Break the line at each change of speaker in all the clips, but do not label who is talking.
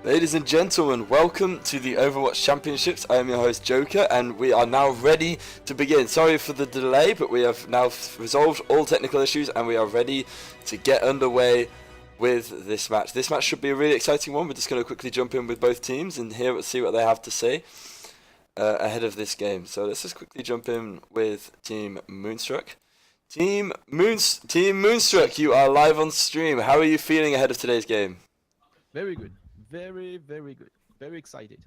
Ladies and gentlemen, welcome to the Overwatch Championships. I am your host Joker and we are now ready to begin. Sorry for the delay, but we have now resolved all technical issues and we are ready to get underway with this match. This match should be a really exciting one. We're just going to quickly jump in with both teams and see what they have to say ahead of this game. So let's just quickly jump in with Team Moonstruck. Team Moonstruck, you are live on stream. How are you feeling ahead of today's game?
Very good. Very good. Very excited.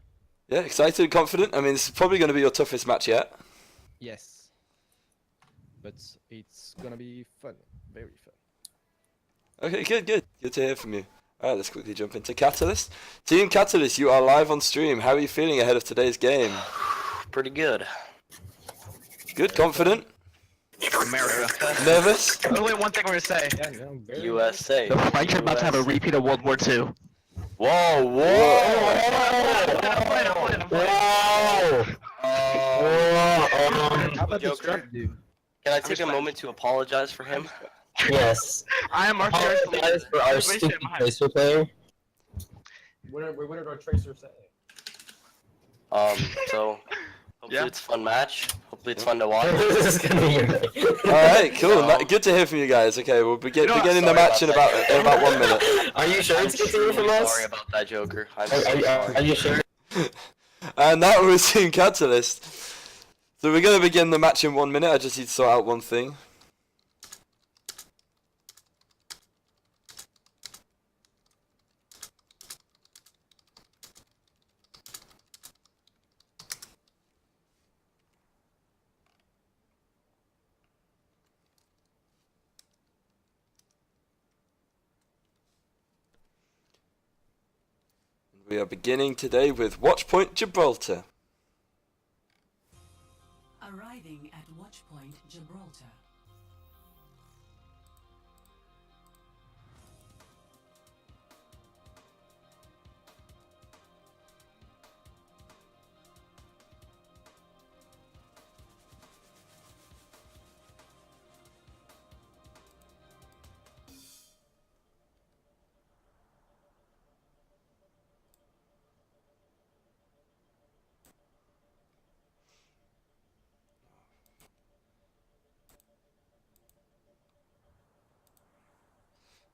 Yeah, excited and confident. I mean, this is probably going to be your toughest match yet.
Yes. But it's gonna be fun. Very fun.
Okay, good to hear from you. Alright, let's quickly jump into Catalyst. Team Catalyst, you are live on stream. How are you feeling ahead of today's game?
Pretty good.
Good, confident?
America.
Nervous?
Only one thing we're gonna say.
Yeah, no, very
USA.
The French are about to have a repeat of World War II.
Whoa, whoa!
How about the
Joker,
strike, dude?
can I take a moment to apologize for him?
Yes.
I am our
Apologize for our stupid Tracer player.
What did our Tracer say?
So hopefully
Yeah.
it's a fun match. Hopefully it's fun to watch.
This is gonna be your day.
Alright, cool. Good to hear from you guys. Okay, we'll beginning the match in about 1 minute.
Are you sure
I'm
it's continuing from
extremely
us?
sorry about that, Joker. I'm
Are,
so
are,
sorry.
are you sure?
And that was Team Catalyst. So we're going to begin the match in 1 minute. I just need to sort out one thing. We are beginning today with Watchpoint Gibraltar.
Arriving at Watchpoint Gibraltar.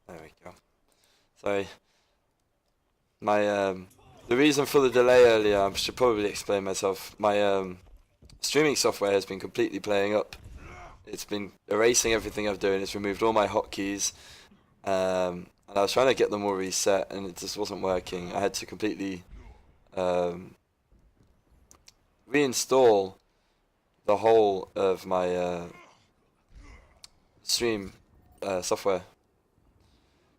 There we go. Sorry. The reason for the delay earlier, I should probably explain myself. My streaming software has been completely playing up. It's been erasing everything I've done. It's removed all my hotkeys. And I was trying to get them all reset and it just wasn't working. I had to completely reinstall the whole of my stream software.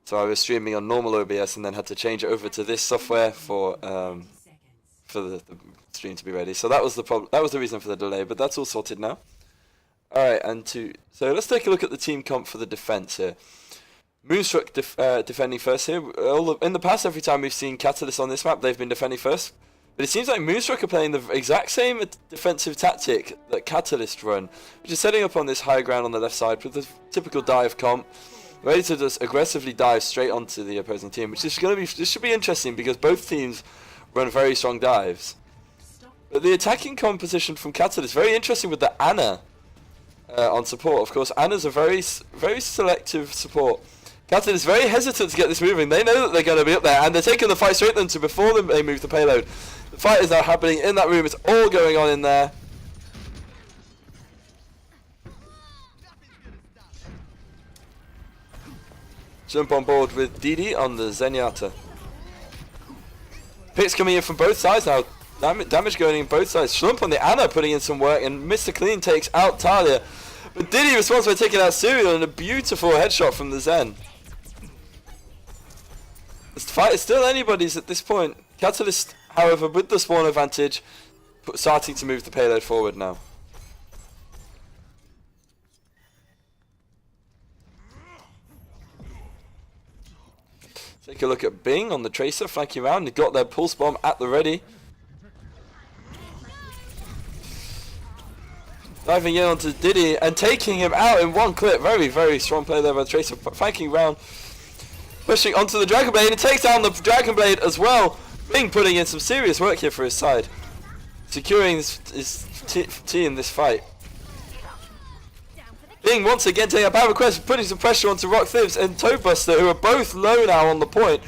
So I was streaming on normal OBS and then had to change it over to this software for the stream to be ready. So that was the problem. That was the reason for the delay, but that's all sorted now. All right, so let's take a look at the team comp for the defense here. Moonstruck defending first here. In the past, every time we've seen Catalyst on this map, they've been defending first. But it seems like Moonstruck are playing the exact same defensive tactic that Catalyst run, which is setting up on this high ground on the left side with the typical dive comp. Ready to just aggressively dive straight onto the opposing team, which is this should be interesting because both teams run very strong dives. But the attacking composition from Catalyst very interesting with the Ana on support. Of course, Ana's a very selective support. Catalyst is very hesitant to get this moving. They know that they're going to be up there, and they're taking the fight straight into before they move the payload. The fight is now happening in that room. It's all going on in there. Jump on board with Didi on the Zenyatta. Picks coming in from both sides now. Damage going in both sides. Schlump on the Ana putting in some work, and Mr. Clean takes out Talia. But Didi responds by taking out Serial and a beautiful headshot from the Zen. This fight is still anybody's at this point. Catalyst, however, with the spawn advantage, starting to move the payload forward now. Take a look at Bing on the Tracer, flanking around. They got their pulse bomb at the ready. Diving in onto Diddy and taking him out in one clip. Very strong play there by the Tracer, flanking round. Pushing onto the Dragon Blade and takes down the Dragon Blade as well. Bing putting in some serious work here for his side, securing his team this fight. Bing once again taking a bad request, putting some pressure onto Rock Thibs and Toadbuster, who are both low now on the point.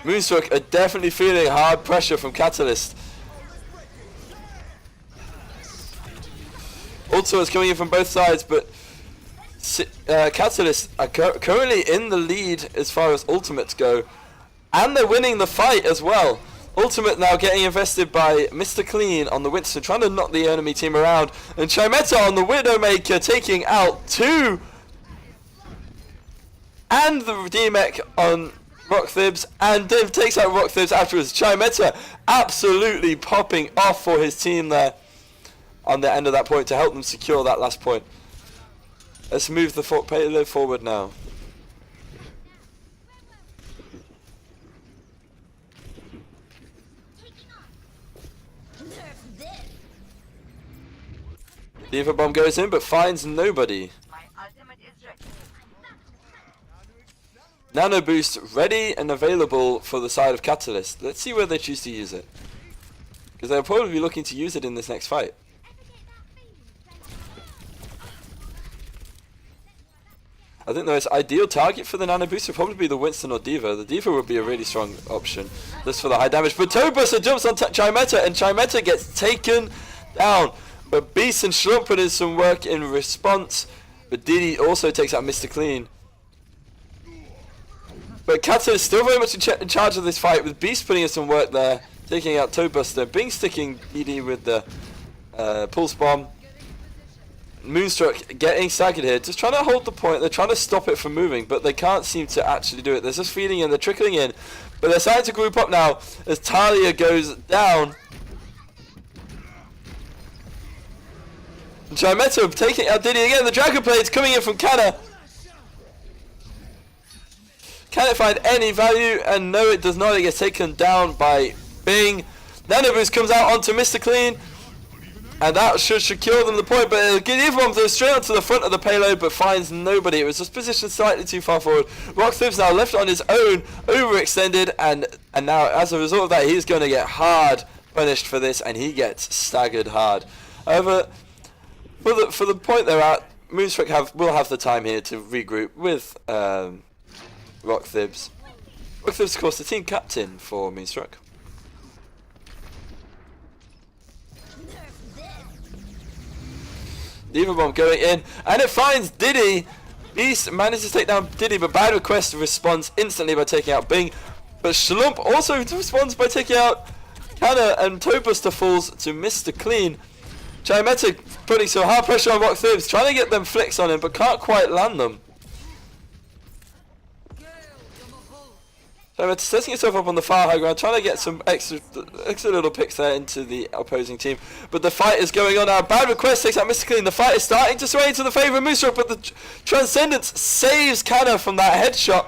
Moonstruck are definitely feeling hard pressure from Catalyst. Also, it's coming in from both sides, but Catalyst are currently in the lead as far as ultimates go, and they're winning the fight as well. Ultimate now getting invested by Mr. Clean on the Winston, trying to knock the enemy team around, and Chimeta on the Widowmaker taking out 2, and the D-Mech on Rock Thibs, and Div takes out Rock Thibs afterwards. Chimeta absolutely popping off for his team there on the end of that point to help them secure that last point. Let's move the payload forward now. Diva Bomb goes in but finds nobody. Nano Boost ready and available for the side of Catalyst. Let's see where they choose to use it, because they'll probably be looking to use it in this next fight. I think the most ideal target for the Nano Boost would probably be the Winston or Diva. The Diva would be a really strong option just for the high damage. But Toadbuster jumps on Chimeta, and Chimeta gets taken down. But Beast and Shrump put in some work in response. But Diddy also takes out Mr. Clean. But Kata is still very much in charge of this fight, with Beast putting in some work there, taking out Toadbuster. Bing sticking Diddy with the Pulse Bomb. Moonstruck getting staggered here, just trying to hold the point. They're trying to stop it from moving, but they can't seem to actually do it. They're just feeding in, they're trickling in, but they're starting to group up now as Talia goes down. Chimeta taking out Diddy again. The Dragon Blade's coming in from Kana. Can it find any value? And no, it does not. It gets taken down by Bing. Nanoboost comes out onto Mr. Clean, and that should secure them the point, but it'll get everyone straight onto the front of the payload, but finds nobody. It was just positioned slightly too far forward. Rock Thibs now left on his own, overextended, and now as a result of that, he's going to get hard punished for this, and he gets staggered hard. However, for the point they're at, Moonstruck will have the time here to regroup with Rock Thibs. Rock Thibs, of course, the team captain for Moonstruck. Diva Bomb going in, and it finds Diddy. Beast manages to take down Diddy, but bad request responds instantly by taking out Bing. But Shlump also responds by taking out Kana, and Toadbuster falls to Mr. Clean. Chimeta putting some hard pressure on Rock Thibs, trying to get them flicks on him, but can't quite land them. Chimeta setting himself up on the far high ground, trying to get some extra little picks there into the opposing team. But the fight is going on now. Bad request takes out Mr. Clean. The fight is starting to sway into the favour of Moonstruck, but the Transcendence saves Kana from that headshot.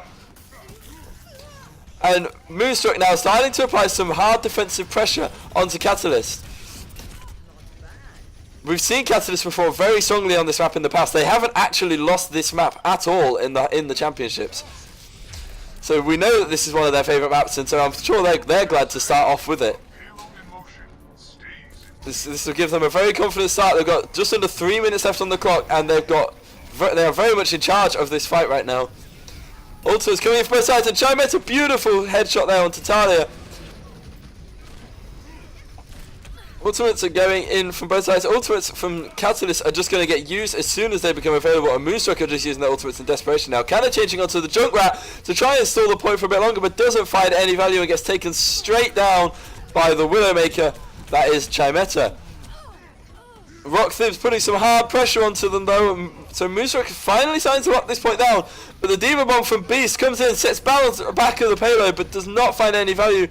And Moonstruck now starting to apply some hard defensive pressure onto Catalyst. We've seen Catalyst perform very strongly on this map in the past. They haven't actually lost this map at all in the championships. So we know that this is one of their favourite maps, and so I'm sure they're glad to start off with it. This will give them a very confident start. They've got just under 3 minutes left on the clock, and they are very much in charge of this fight right now. Ultimate's coming in from both sides, and Chimeta, a beautiful headshot there onto Talia. Ultimates are going in from both sides. Ultimates from Catalyst are just going to get used as soon as they become available, and Moonstruck are just using their ultimates in desperation now. Kana changing onto the Junkrat to try and stall the point for a bit longer, but doesn't find any value and gets taken straight down by the Widowmaker. That is Chimeta. Rock Thibs putting some hard pressure onto them though, so Moonstruck finally starting to lock this point down, but the Diva Bomb from Beast comes in, sets balance at the back of the payload, but does not find any value.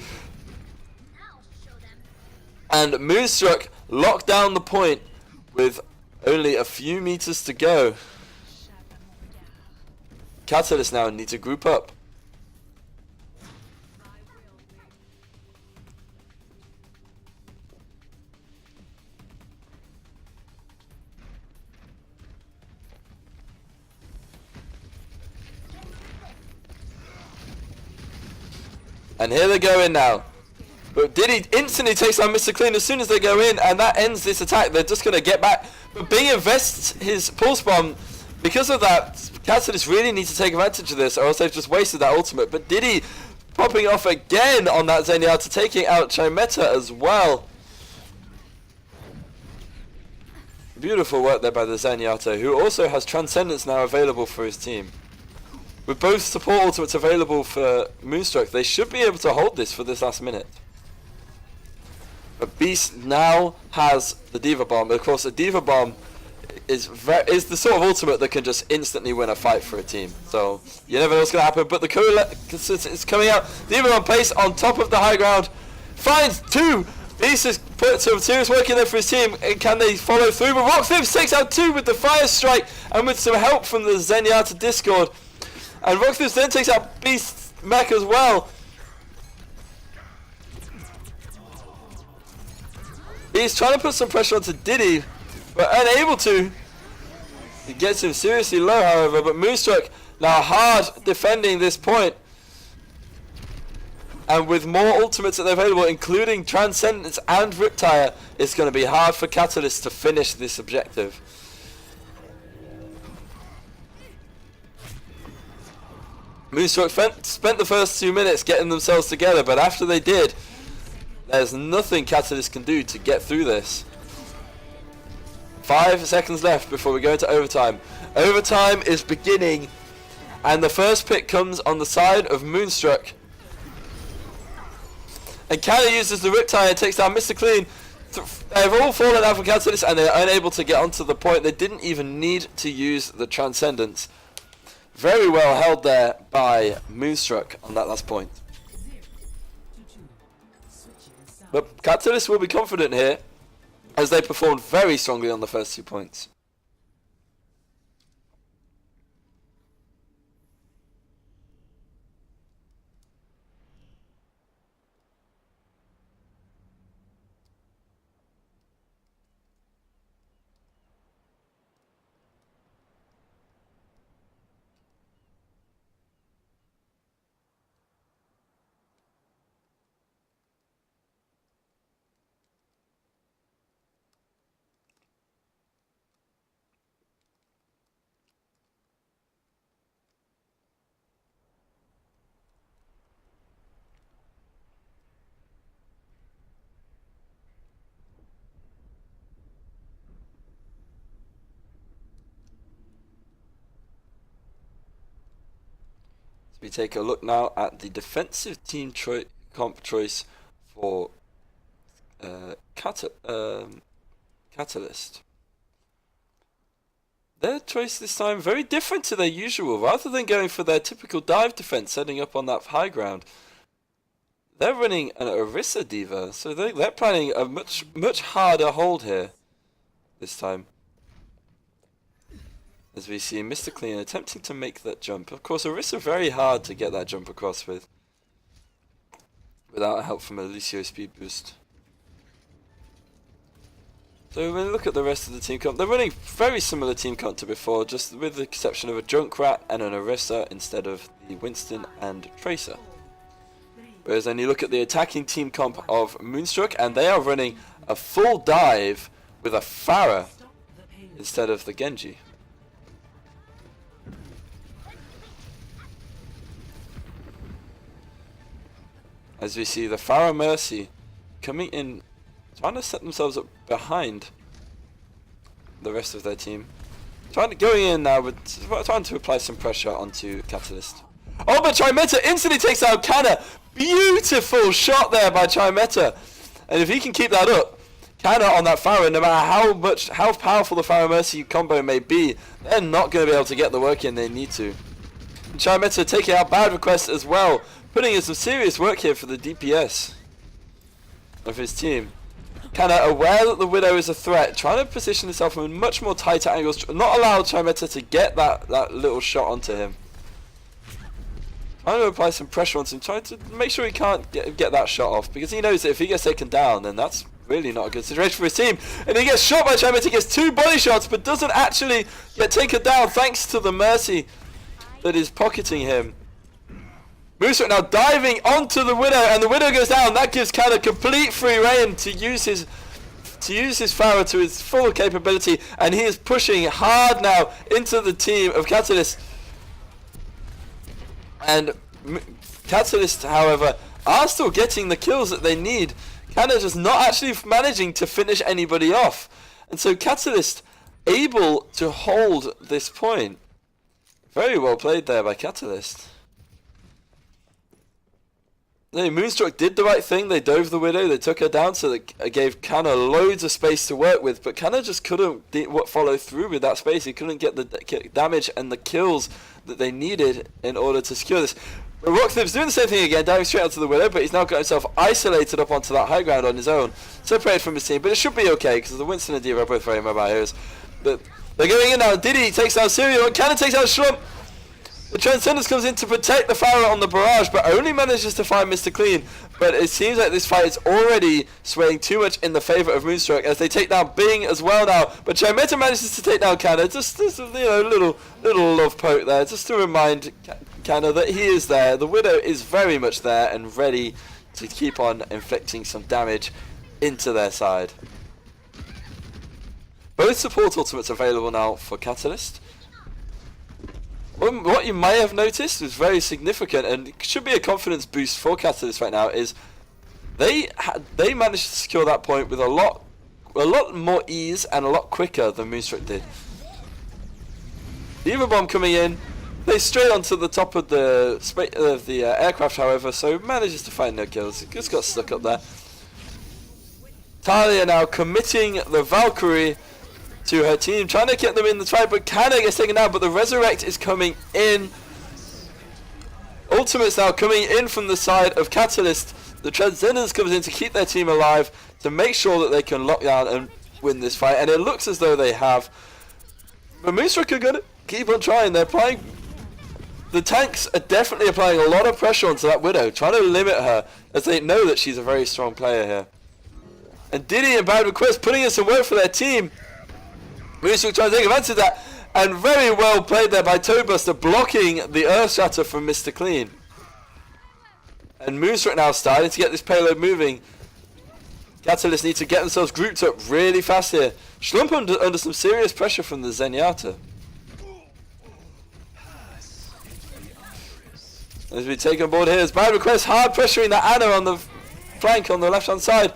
And Moonstruck locked down the point with only a few meters to go. Catalyst now need to group up. And here they go in now. But Diddy instantly takes down Mr. Clean as soon as they go in, and that ends this attack. They're just going to get back. But Bing invests his pulse bomb. Because of that, Catalyst really needs to take advantage of this, or else they've just wasted that ultimate. But Diddy popping off again on that Zenyatta, taking out Chimeta as well. Beautiful work there by the Zenyatta, who also has Transcendence now available for his team. With both support ultimates available for Moonstruck, they should be able to hold this for this last minute. But Beast now has the Diva Bomb. Of course, the Diva Bomb is the sort of ultimate that can just instantly win a fight for a team. So you never know what's going to happen. But the Cooler is coming out. Diva Bomb pace on top of the high ground. Finds two. Beast has put some serious work in there for his team. And can they follow through? But Rockflip takes out two with the Fire Strike and with some help from the Zenyatta Discord. And Rockflip then takes out Beast's mech as well. He's trying to put some pressure onto Diddy, but unable to. He gets him seriously low, however, but Moonstruck now hard defending this point. And with more ultimates that are available, including Transcendence and Riptire, it's going to be hard for Catalyst to finish this objective. Moonstruck spent the first 2 minutes getting themselves together, but after they did, there's nothing Catalyst can do to get through this. 5 seconds left before we go into overtime. Overtime is beginning, and the first pick comes on the side of Moonstruck. And Canna uses the Riptire and takes down Mr. Clean. They've all fallen out for Catalyst, and they're unable to get onto the point. They didn't even need to use the Transcendence. Very well held there by Moonstruck on that last point. But Catalyst will be confident here, as they performed very strongly on the first 2 points. We take a look now at the defensive team comp choice for Catalyst. Their choice this time very different to their usual. Rather than going for their typical dive defense, setting up on that high ground, they're running an Orisa Diva, so they're planning a much harder hold here this time. As we see Mr. Clean attempting to make that jump. Of course, Orisa very hard to get that jump across with, without help from a Lucio speed boost. So when we look at the rest of the team comp, they're running very similar team comp to before, just with the exception of a Junkrat and an Orisa instead of the Winston and Tracer. Whereas then you look at the attacking team comp of Moonstruck, and they are running a full dive with a Pharah instead of the Genji. As we see the Pharah Mercy coming in, trying to set themselves up behind the rest of their team. Going in now with trying to apply some pressure onto Catalyst. Oh, but Chimeta instantly takes out Canna. Beautiful shot there by Chimeta. And if he can keep that up, Canna on that Pharah, no matter how powerful the Pharah Mercy combo may be, they're not going to be able to get the work in they need to. And Chimeta taking out Bad Request as well, putting in some serious work here for the DPS of his team. Canna, aware that the Widow is a threat, trying to position himself in much more tighter angles, not allow Chimeta to get that little shot onto him. Trying to apply some pressure onto him, trying to make sure he can't get that shot off, because he knows that if he gets taken down, then that's really not a good situation for his team. And he gets shot by Chimeta, he gets 2 body shots, but doesn't actually get taken down thanks to the Mercy that is pocketing him. Moonstruck now diving onto the Widow, and the Widow goes down. That gives Canna complete free reign to use his Pharah to his full capability, and he is pushing hard now into the team of Catalyst. And Catalyst, however, are still getting the kills that they need. Canna just not actually managing to finish anybody off. And so Catalyst able to hold this point. Very well played there by Catalyst. Moonstruck did the right thing. They dove the Widow, they took her down, so that gave Canna loads of space to work with. But Canna just couldn't follow through with that space. He couldn't get the damage and the kills that they needed in order to secure this. But Rockthib's doing the same thing again, diving straight onto the Widow, but he's now got himself isolated up onto that high ground on his own, separated from his team. But it should be okay, because the Winston and D.Va are both very mobile heroes. But they're going in now. Diddy takes down Serial, and Canna takes down Shlump. The Transcendence comes in to protect the Pharah on the barrage, but only manages to find Mr. Clean. But it seems like this fight is already swaying too much in the favour of Moonstruck as they take down Bing as well now. But Chimeta manages to take down Canna. Just little love poke there, just to remind Canna that he is there. The Widow is very much there and ready to keep on inflicting some damage into their side. Both support ultimates available now for Catalyst. What you may have noticed is very significant and should be a confidence boost for Catalyst right now is they managed to secure that point with a lot more ease and a lot quicker than Moonstruck did. The Eva bomb coming in, they straight onto the top of the aircraft, however, so manages to find no kills. Just got stuck up there. Talia now committing the Valkyrie to her team, trying to get them in the fight, but Canna gets taken down, but the Resurrect is coming in. Ultimates now coming in from the side of Catalyst. The Transcendence comes in to keep their team alive, to make sure that they can lock down and win this fight, and it looks as though they have. But Moonstruck are going to keep on trying. They're applying, the tanks are definitely applying a lot of pressure onto that Widow, trying to limit her, as they know that she's a very strong player here. And Diddy and Bad Request putting in some work for their team. Moonstruck trying to take advantage of that, and very well played there by Toadbuster, blocking the Earth Shatter from Mr. Clean. And Moonstruck now starting to get this payload moving. Catalyst need to get themselves grouped up really fast here. Shlump under some serious pressure from the Zenyatta. As we take on board here, as Bad Request hard pressuring that Ana on the flank on the left hand side.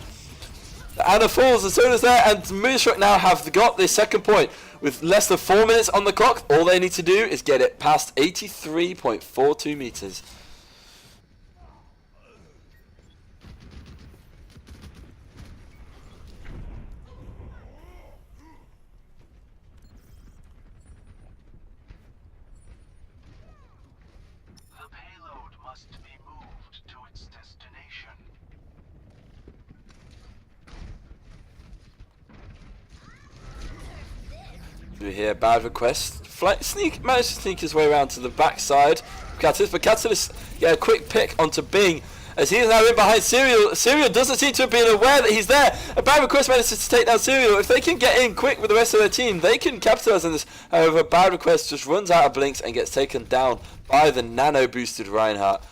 Ana falls as soon as there, and Moonstruck now have got this second point. With less than 4 minutes on the clock, all they need to do is get it past 83.42 meters.
The payload must be moved to its destination.
We hear Bad Request. Managed to sneak his way around to the backside of Catalyst, but Catalyst get a quick pick onto Bing as he is now in behind Serial. Serial doesn't seem to have been aware that he's there. A Bad Request manages to take down Serial. If they can get in quick with the rest of their team, they can capitalize on this. However, Bad Request just runs out of blinks and gets taken down by the nano-boosted Reinhardt.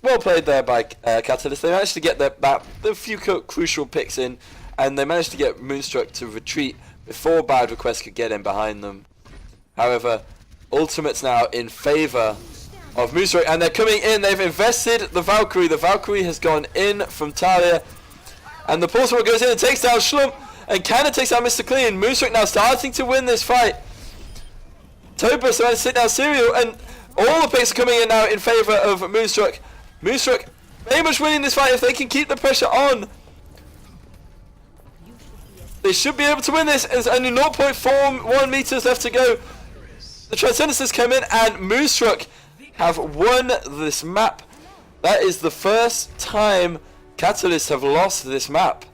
Well played there by Catalyst. They managed to get the few crucial picks in, and they managed to get Moonstruck to retreat before Bad Request could get in behind them. However, ultimates now in favour of Moonstruck, and they're coming in. They've invested the Valkyrie. The Valkyrie has gone in from Talia, and the Pulsar goes in and takes down Shlump, and Canna takes down Mr. Clean. Moonstruck now starting to win this fight. Tobus managed to sit down Serial, and all the picks are coming in now in favour of Moonstruck. Moonstruck very much winning this fight if they can keep the pressure on. They should be able to win this. There's only 0.41 meters left to go. The Transcendences come in, and Moonstruck have won this map. That is the first time Catalysts have lost this map.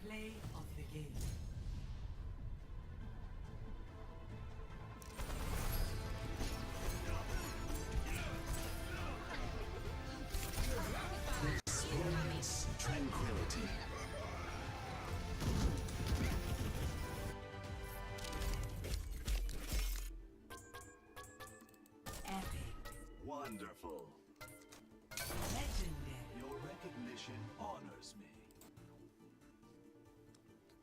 Play of the game. Epic.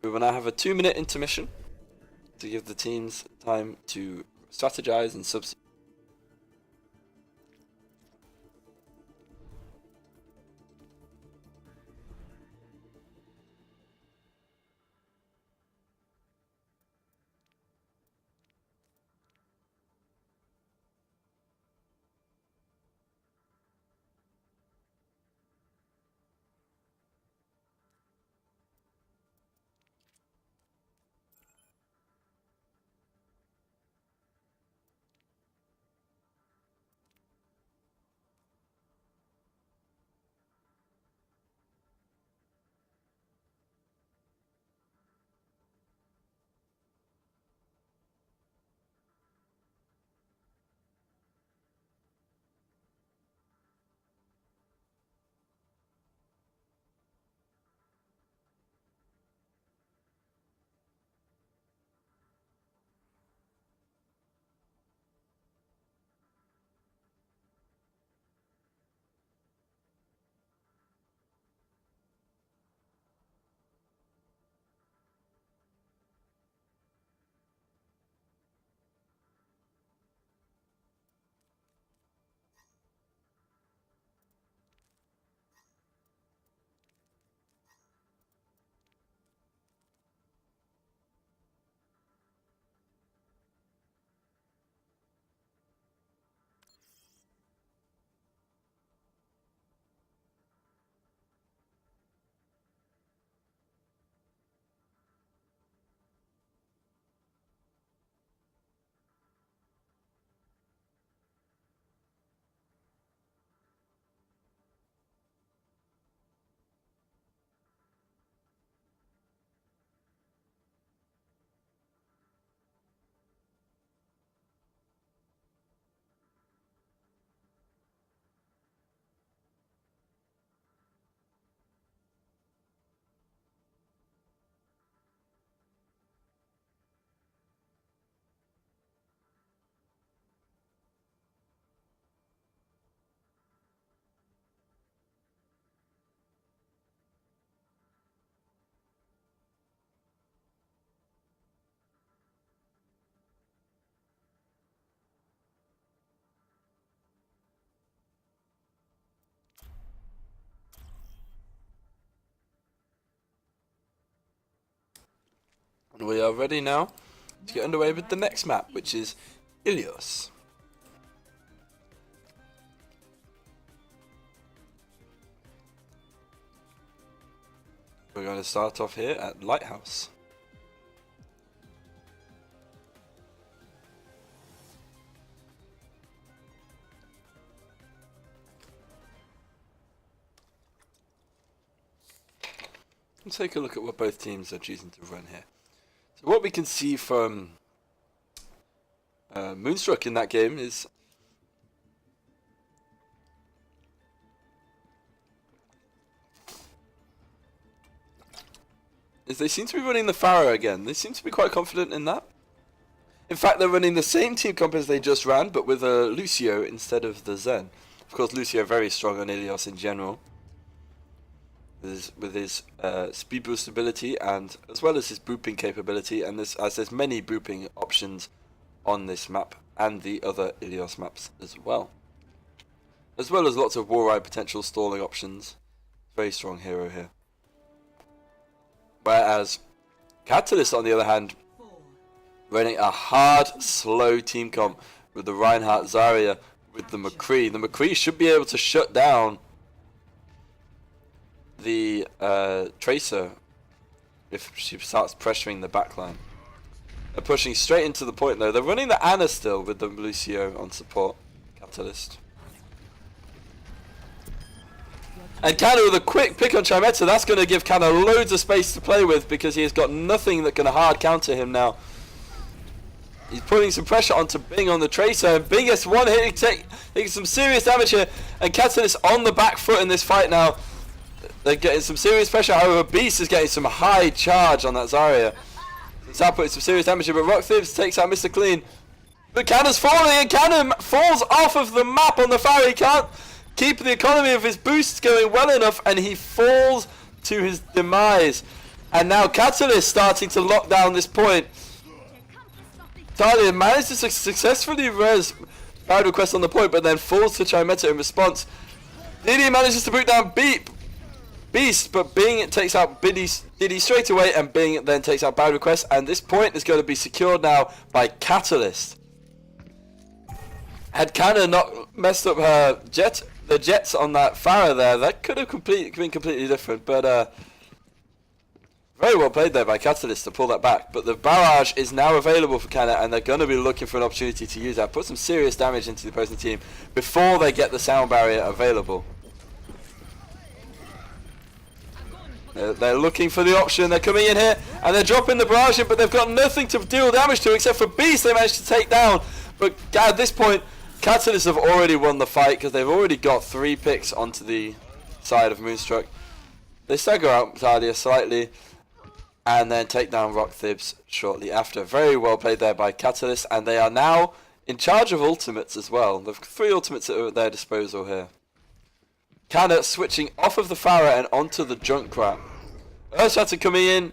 We will now have a 2-minute intermission to give the teams time to strategize and substitute. And we are ready now to get underway with the next map, which is Ilios. We're going to start off here at Lighthouse. Let's take a look at what both teams are choosing to run here. So what we can see from Moonstruck in that game is they seem to be running the Pharaoh again. They seem to be quite confident in that. In fact, they're running the same team comp as they just ran, but with a Lucio instead of the Zen. Of course, Lucio very strong on Ilios in general, with his speed boost ability and as well as his booping capability, and there's many booping options on this map and the other Ilios maps as well as lots of war ride potential stalling options. Very strong hero here. Whereas Catalyst, on the other hand, running a hard, slow team comp with the Reinhardt Zarya with the McCree. The McCree should be able to shut down the Tracer if she starts pressuring the backline. They're pushing straight into the point though. They're running the Ana still with the Lucio on support. Catalyst. And Kana with a quick pick on Chimeta. That's going to give Kana loads of space to play with because he has got nothing that can hard counter him now. He's putting some pressure onto Bing on the Tracer, and Bing gets one hit, taking some serious damage here, and Catalyst on the back foot in this fight now. They're getting some serious pressure, however Beast is getting some high charge on that Zarya. It's now putting some serious damage here, but Rock Thibs takes out Mr. Clean. But Cannon's falling, and Cannon falls off of the map on the Pharaoh. He can't keep the economy of his boosts going well enough, and he falls to his demise. And now Catalyst starting to lock down this point. Talia managed to successfully res bad request on the point, but then falls to Chimeta in response. Diddy manages to boot down Beast, but Bing takes out Diddy straight away, and Bing then takes out bad request, and this point is going to be secured now by Catalyst. Had Canna not messed up her the jets on that Farah there, that could have been completely different, but very well played there by Catalyst to pull that back. But the barrage is now available for Canna, and they're going to be looking for an opportunity to use that, put some serious damage into the opposing team before they get the sound barrier available. They're looking for the option. They're coming in here and they're dropping the barrage in, but they've got nothing to deal damage to except for Beast they managed to take down. But at this point, Catalyst have already won the fight because they've already got 3 picks onto the side of Moonstruck. They stagger out Talia slightly and then take down Rock Thibs shortly after. Very well played there by Catalyst, and they are now in charge of ultimates as well. They've 3 ultimates at their disposal here. Canna switching off of the Farah and onto the Junkrat. Earthshatter coming in.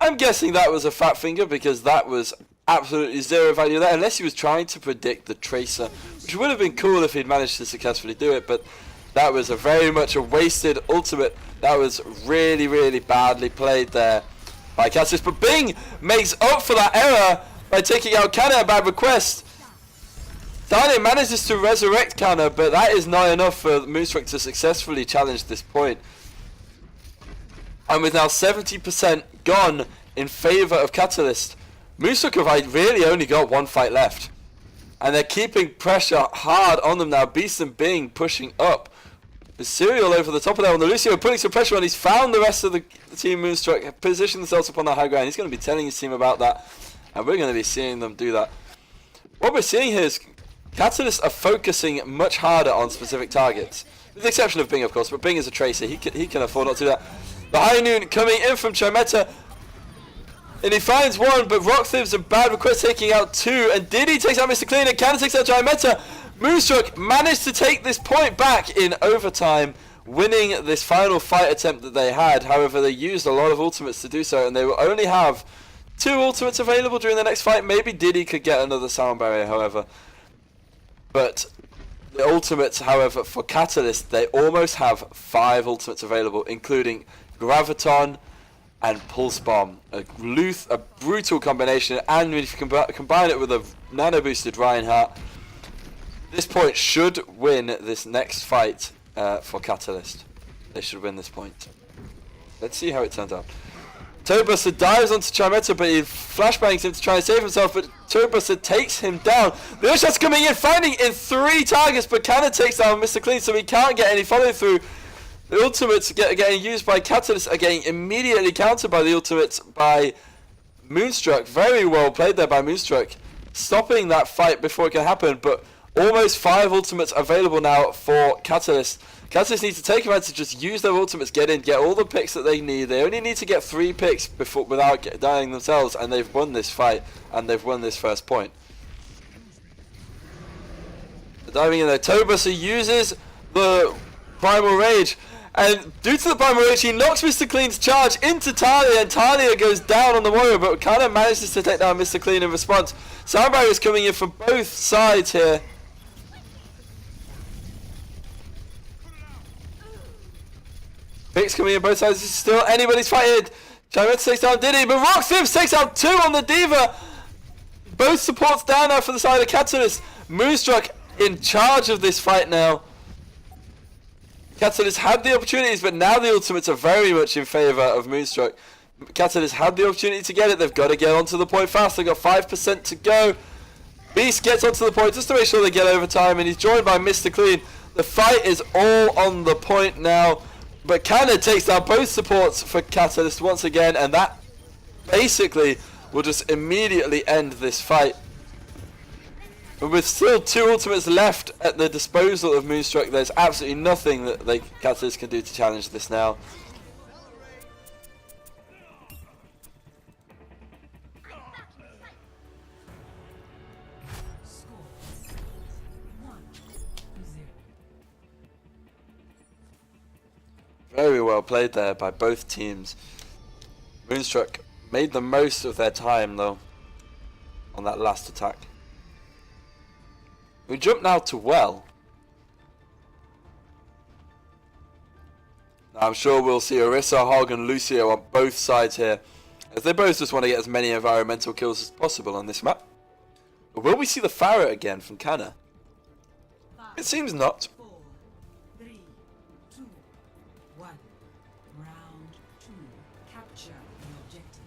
I'm guessing that was a fat finger because that was absolutely 0 value there, unless he was trying to predict the Tracer, which would have been cool if he'd managed to successfully do it, but that was very much a wasted ultimate. That was really, really badly played there by Cassis, but Bing makes up for that error by taking out Canna, a bad request. Talia manages to resurrect Canna, but that is not enough for Moonstruck to successfully challenge this point. And with now 70% gone in favour of Catalyst, Moonstruck have really only got 1 fight left. And they're keeping pressure hard on them now. Beast and Bing pushing up. The Serial over the top of there on the Lucio, putting some pressure on. He's found the rest of the team Moonstruck, positioned themselves upon the high ground. He's going to be telling his team about that, and we're going to be seeing them do that. What we're seeing here is Catalysts are focusing much harder on specific targets, with the exception of Bing, of course, but Bing is a Tracer. He can afford not to do that. The High Noon coming in from Chimeta, and he finds 1, but Rock Thibs and bad request taking out 2, and Diddy takes out Mr. Clean, and Canna takes out Chimeta. Moonstruck managed to take this point back in overtime, winning this final fight attempt that they had. However, they used a lot of ultimates to do so, and they will only have 2 ultimates available during the next fight. Maybe Diddy could get another sound barrier, however. But the ultimates, however, for Catalyst, they almost have 5 ultimates available, including Graviton and Pulse Bomb. A brutal combination, and if you combine it with a nano-boosted Reinhardt, this point should win this next fight for Catalyst. They should win this point. Let's see how it turns out. Toadbuster dives onto Chimeta, but he flashbangs him to try and save himself, but Toadbuster takes him down. The other shot's coming in, finding in 3 targets, but Canna takes down Mr. Clean, so he can't get any follow through. The ultimates getting used by Catalyst are getting immediately countered by the ultimates by Moonstruck. Very well played there by Moonstruck, stopping that fight before it can happen, but almost 5 ultimates available now for Catalyst. Catalyst need to take advantage, just use their ultimates, get all the picks that they need. They only need to get 3 picks without dying themselves, and they've won this fight, and they've won this first point. Diving in there, Toadbuster uses the Primal Rage, and due to the Primal Rage, he knocks Mr. Clean's charge into Talia, and Talia goes down on the warrior, but Canna manages to take down Mr. Clean in response. Sound barrier is coming in from both sides here. Picks coming in both sides. This is still anybody's fighting. Chimeta takes down Diddy, but Rock Thibs takes out 2 on the Diva. Both supports down now for the side of Catalyst. Moonstruck in charge of this fight now. Catalyst had the opportunities, but now the ultimates are very much in favour of Moonstruck. Catalyst had the opportunity to get it. They've got to get onto the point fast. They've got 5% to go. Beast gets onto the point just to make sure they get over time, and he's joined by Mr. Clean. The fight is all on the point now. But Canna takes down both supports for Catalyst once again, and that basically will just immediately end this fight. But with still 2 ultimates left at the disposal of Moonstruck, there's absolutely nothing that Catalyst can do to challenge this now. Very well played there by both teams. Moonstruck made the most of their time though on that last attack. We jump now to well. Now I'm sure we'll see Orisa, Hog and Lucio on both sides here, as they both just want to get as many environmental kills as possible on this map. But will we see the Pharaoh again from Canna? It seems not.
4, 3, 2, 1. Round 2. Capture the objective.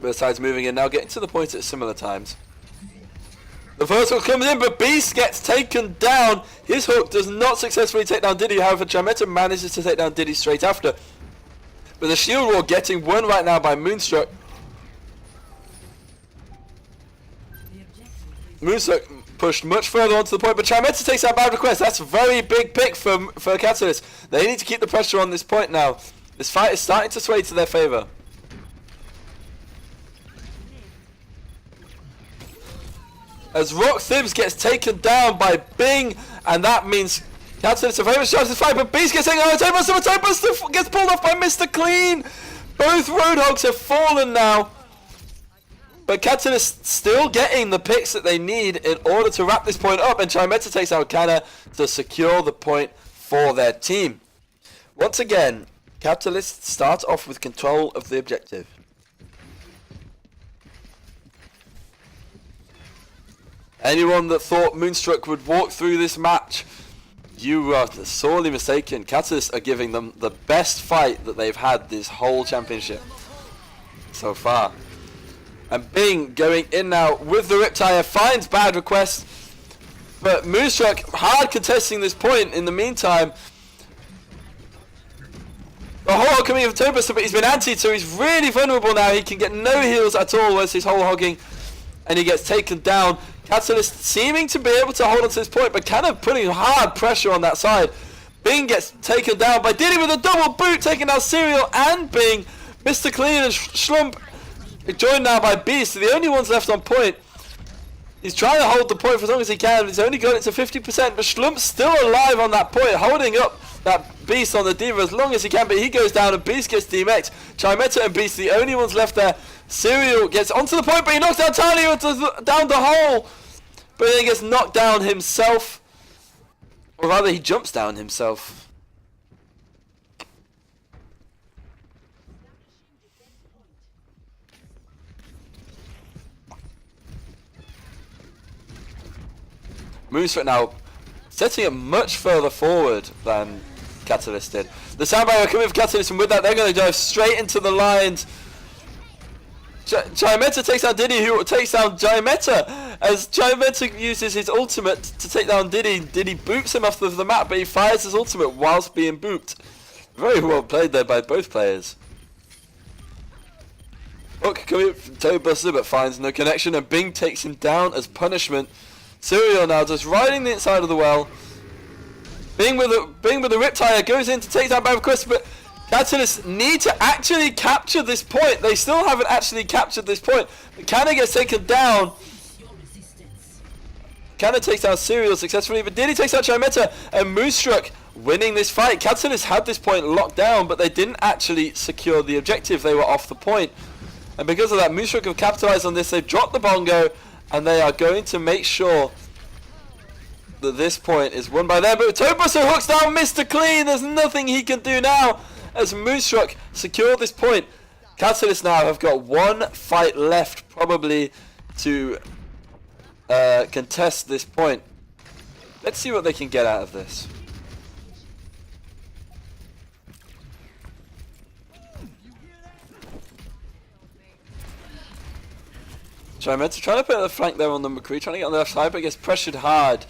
Both sides moving in now, getting to the point at similar times. The first hook comes in, but Beast gets taken down. His hook does not successfully take down Diddy, however, Jameta manages to take down Diddy straight after. But the shield wall getting won right now by Moonstruck. Moonstruck pushed much further onto the point, but Jameta takes out bad request. That's a very big pick for Catalyst. They need to keep the pressure on this point now. This fight is starting to sway to their favour. As Rock Thibs gets taken down by Bing, and that means Catalyst are very much chance to fight, but Beast gets taken out. Toadbuster gets pulled off by Mr. Clean. Both Roadhogs have fallen now, but Catalyst still getting the picks that they need in order to wrap this point up, and Chimeta takes out Canna to secure the point for their team. Once again, Catalyst start off with control of the objective. Anyone that thought Moonstruck would walk through this match, you are sorely mistaken. Catalyst are giving them the best fight that they've had this whole championship so far. And Bing going in now with the Riptire, finds bad request, but Moonstruck hard contesting this point in the meantime. The whole hog coming in for Toadbuster, but he's been antied, so he's really vulnerable now. He can get no heals at all as he's whole hogging, and he gets taken down. Catalyst seeming to be able to hold on to this point, but kind of putting hard pressure on that side. Bing gets taken down by Diddy with a double boot, taking down Serial and Bing. Mr. Clean and Schlump joined now by Beast, the only ones left on point. He's trying to hold the point for as long as he can. He's only got it to 50%, but Schlump's still alive on that point, holding up that Beast on the Diva as long as he can, but he goes down and Beast gets DMX'd. Chimeta and Beast, the only ones left there. Serial gets onto the point, but he knocks down Tiny down the hole, but then he gets knocked down himself, or rather he jumps down himself. Moonstruck now setting it much further forward than Catalyst did. The sound barrier coming for Catalyst, and with that they're going to dive straight into the lines. Chimeta takes down Diddy, who takes down Chimeta as Chimeta uses his ultimate to take down Diddy. Diddy boops him off of the map, but he fires his ultimate whilst being booped. Very well played there by both players. Hook coming from Toadbuster, but finds no connection, and Bing takes him down as punishment. Serial now just riding the inside of the well. Bing with the Riptire goes in to take down bad request, but Catalyst need to actually capture this point. They still haven't actually captured this point. Canna gets taken down. Canna takes down Serial successfully, but Diddy takes out Chimeta, and Moonstruck winning this fight. Catalyst had this point locked down, but they didn't actually secure the objective. They were off the point. And because of that, Moonstruck have capitalized on this. They've dropped the bongo, and they are going to make sure that this point is won by them. But Toadbuster hooks down Mr. Clean. There's nothing he can do now as Moonstruck secure this point. Catalyst now have got one fight left probably to contest this point. Let's see what they can get out of this. Chimeta trying to put a flank there on the McCree, trying to get on the left side, but gets pressured hard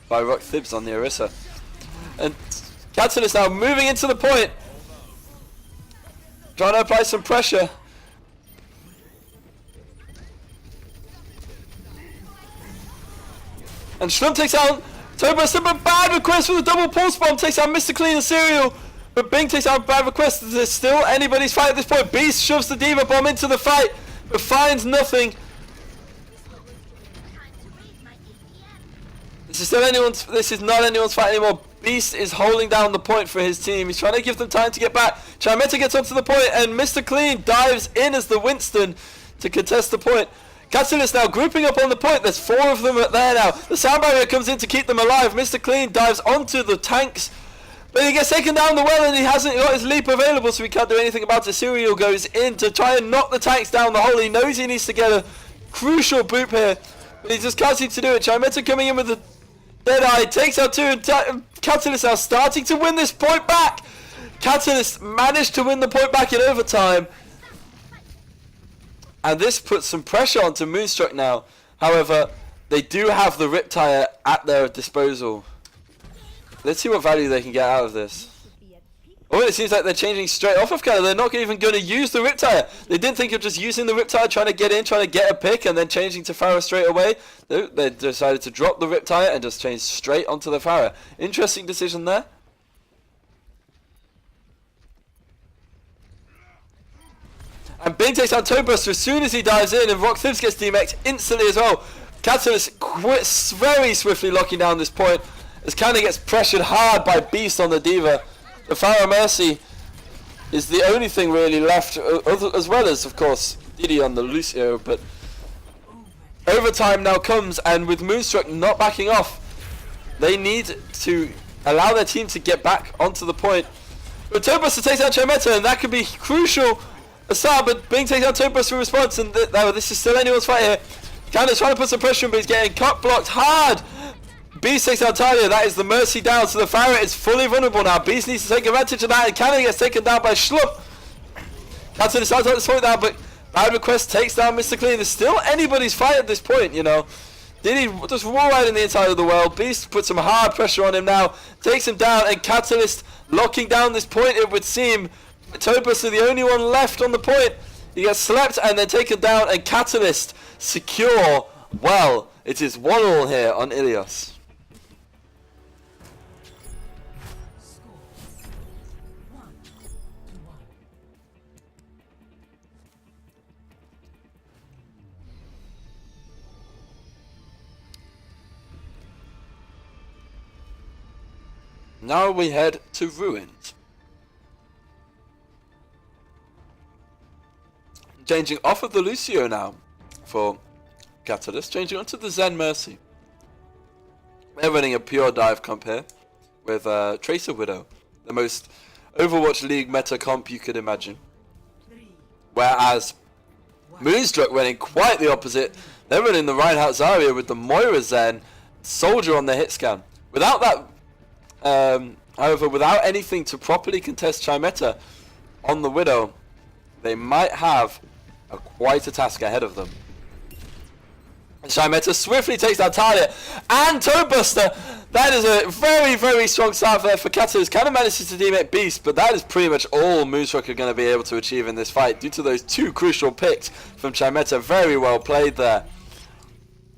by Rock Thibs on the Orisa. And Catalyst now moving into the point, trying to apply some pressure. And Schlump takes out Toadbuster, but bad request with a double pulse bomb, takes out Mr. Clean and Serial. But Bing takes out bad request. There's still anybody's fight at this point. Beast shoves the Diva bomb into the fight, but finds nothing. This is not anyone's fight anymore. Beast is holding down the point for his team. He's trying to give them time to get back. Chimeta gets onto the point, and Mr. Clean dives in as the Winston to contest the point. Catalyst now grouping up on the point. There's 4 of them there now. The sound barrier comes in to keep them alive. Mr. Clean dives onto the tanks, but he gets taken down the well, and he hasn't got his leap available, so he can't do anything about it. Serial goes in to try and knock the tanks down the hole. He knows he needs to get a crucial boop here, but he just can't seem to do it. Chimeta coming in with the Deadeye, takes out 2, and Catalyst now starting to win this point back. Catalyst managed to win the point back in overtime, and this puts some pressure onto Moonstruck now. However, they do have the Riptire at their disposal. Let's see what value they can get out of this. Oh, it seems like they're changing straight off of Canada. They're not even going to use the Riptire. They didn't think of just using the Riptire, trying to get in, trying to get a pick, and then changing to Pharah straight away. They decided to drop the Riptire and just change straight onto the Pharah. Interesting decision there. And Bing takes out Toebuster as soon as he dives in, and Rock Thibs gets DMX'd instantly as well. Catalyst quits very swiftly locking down this point as Canada gets pressured hard by Beast on the Diva. The Pharah Mercy is the only thing really left, as well as, of course, Diddy on the Lucio, but overtime now comes, and with Moonstruck not backing off, they need to allow their team to get back onto the point. But Toebuster takes out Chimeta, and that could be crucial. Assad, but Bing takes out Toebuster in response, and this is still anyone's fight here. Canada's trying to put some pressure on, but he's getting cut blocked hard. Beast takes out Talia. That is the Mercy down, so the Pharah is fully vulnerable now. Beast needs to take advantage of that, and Canada gets taken down by Schlupp. Canada decides to slow it down, but Bad Request takes down Mr. Clean. There's still anybody's fight at this point, you know. Diddy just roll right in the inside of the world. Beast puts some hard pressure on him now, takes him down, and Catalyst locking down this point, it would seem. Toebuster the only one left on the point. He gets slapped and then taken down, and Catalyst secure. Well, it is 1-1 here on Ilios. Now we head to Ruins. Changing off of the Lucio now for Catalyst, changing onto the Zen Mercy. They're running a pure dive comp here with Tracer Widow, the most Overwatch League meta comp you could imagine. Whereas Moonstruck running quite the opposite. They're running the Reinhardt Zarya with the Moira Zen Soldier on the hit scan. Without that, however, without anything to properly contest Chimeta on the Widow, they might have quite a task ahead of them. Chimeta swiftly takes down Talia and Toebuster. That is a very, very strong start there for Catalyst. Kind of manages to demate Beast, but that is pretty much all Moonstruck are going to be able to achieve in this fight due to those 2 crucial picks from Chimeta. Very well played there.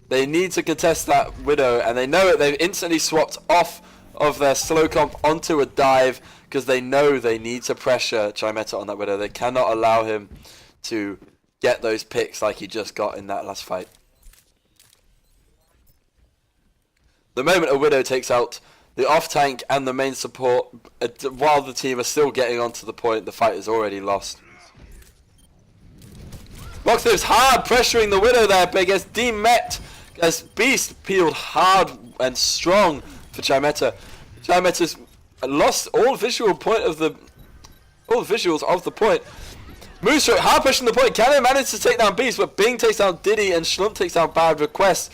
They need to contest that Widow, and they know it. They've instantly swapped off of their slow comp onto a dive because they know they need to pressure Chimeta on that Widow. They cannot allow him to get those picks like he just got in that last fight. The moment a Widow takes out the off-tank and the main support, while the team are still getting onto the point, the fight is already lost. Rockthip's hard pressuring the Widow there, but gets demet as Beast peeled hard and strong for Chimeta. Chimeta's lost all visuals of the point. Moonstruck hard pushing the point. Cannon managed to take down Beast, but Bing takes down Diddy and Schlump takes down Bad Request.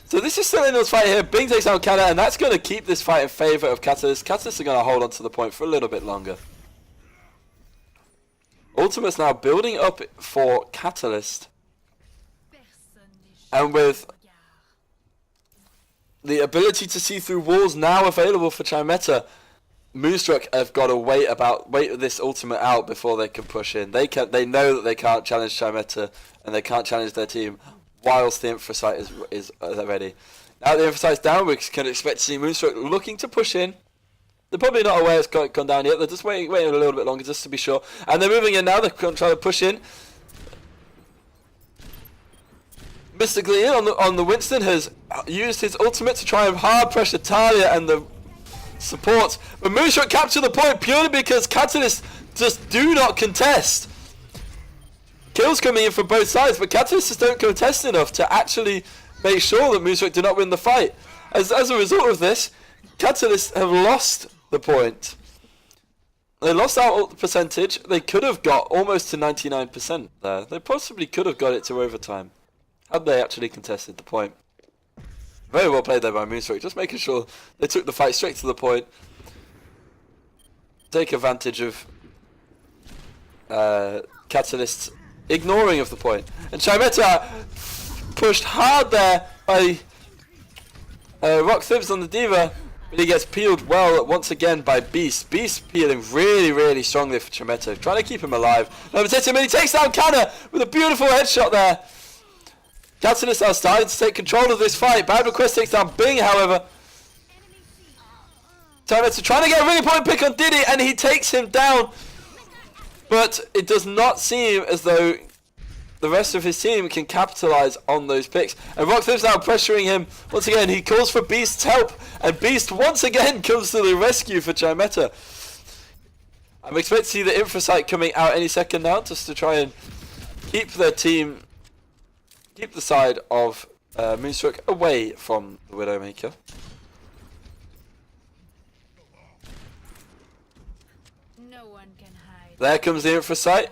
So this is still in this fight here. Bing takes down Cannon, and that's going to keep this fight in favour of Catalyst. Catalyst are going to hold on to the point for a little bit longer. Ultimate's now building up for Catalyst, and with the ability to see through walls now available for Chimeta, Moonstruck have got to wait this ultimate out before they can push in. They know that they can't challenge Chimeta and they can't challenge their team whilst the Infrasight is ready. Now the Infrasight's down, we can expect to see Moonstruck looking to push in. They're probably not aware it's gone down yet. They're just waiting a little bit longer just to be sure. And they're moving in now. They're trying to push in. mystically in on the Winston, has used his ultimate to try and hard pressure Talia and the supports. But Moonstruck captured the point purely because Catalyst just do not contest. Kills coming in from both sides, but Catalyst just don't contest enough to actually make sure that Moonstruck do not win the fight. As a result of this, Catalyst have lost the point. They lost out ult percentage. They could have got almost to 99% there. They possibly could have got it to overtime had they actually contested the point. Very well played there by Moonstruck, just making sure they took the fight straight to the point. Take advantage of Catalyst's ignoring of the point. And Chimeta pushed hard there by Rock Thibs on the Diva, but he gets peeled well once again by Beast. Beast peeling really, really strongly for Chimeta, trying to keep him alive. Number 10, and he takes down Canna with a beautiful headshot there. Catalyst are starting to take control of this fight. Bad Request takes down Bing, however. Chimeta trying to get a really important pick on Diddy, and he takes him down. But it does not seem as though the rest of his team can capitalize on those picks. And Rockthip's now pressuring him once again. He calls for Beast's help, and Beast once again comes to the rescue for Chimeta. I'm expecting to see the Infrasight coming out any second now, just to try and keep their team, keep the side of Moonstruck away from the Widowmaker.
No one can hide.
There comes the Infrasight.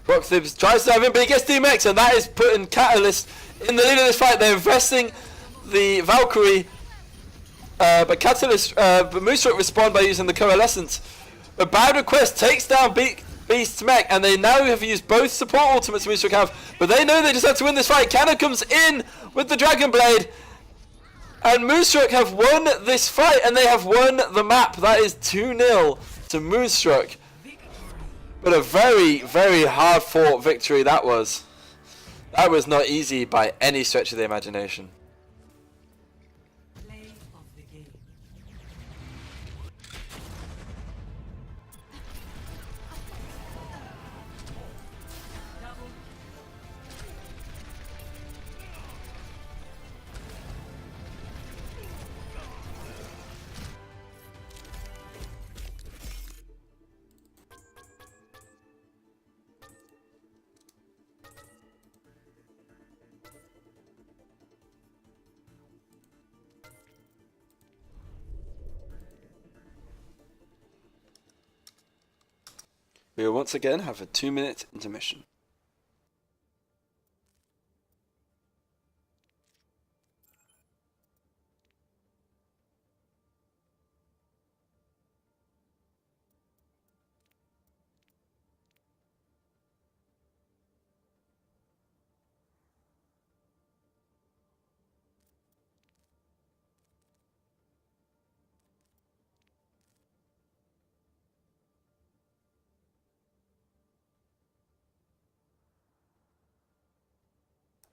Rockthibs tries to dive in, but he gets DMX, and that is putting Catalyst in the lead of this fight. They're investing the Valkyrie, but Moonstruck respond by using the Coalescence. But Bad Request takes down Beast's mech, and they now have used both support ultimates Moonstruck have, but they know they just have to win this fight. Cannon comes in with the Dragon Blade, and Moonstruck have won this fight, and they have won the map. That is 2-0 to Moonstruck. But a very, very hard fought victory that was. That was not easy by any stretch of the imagination.
Play of the game.
We will once again have a 2-minute intermission.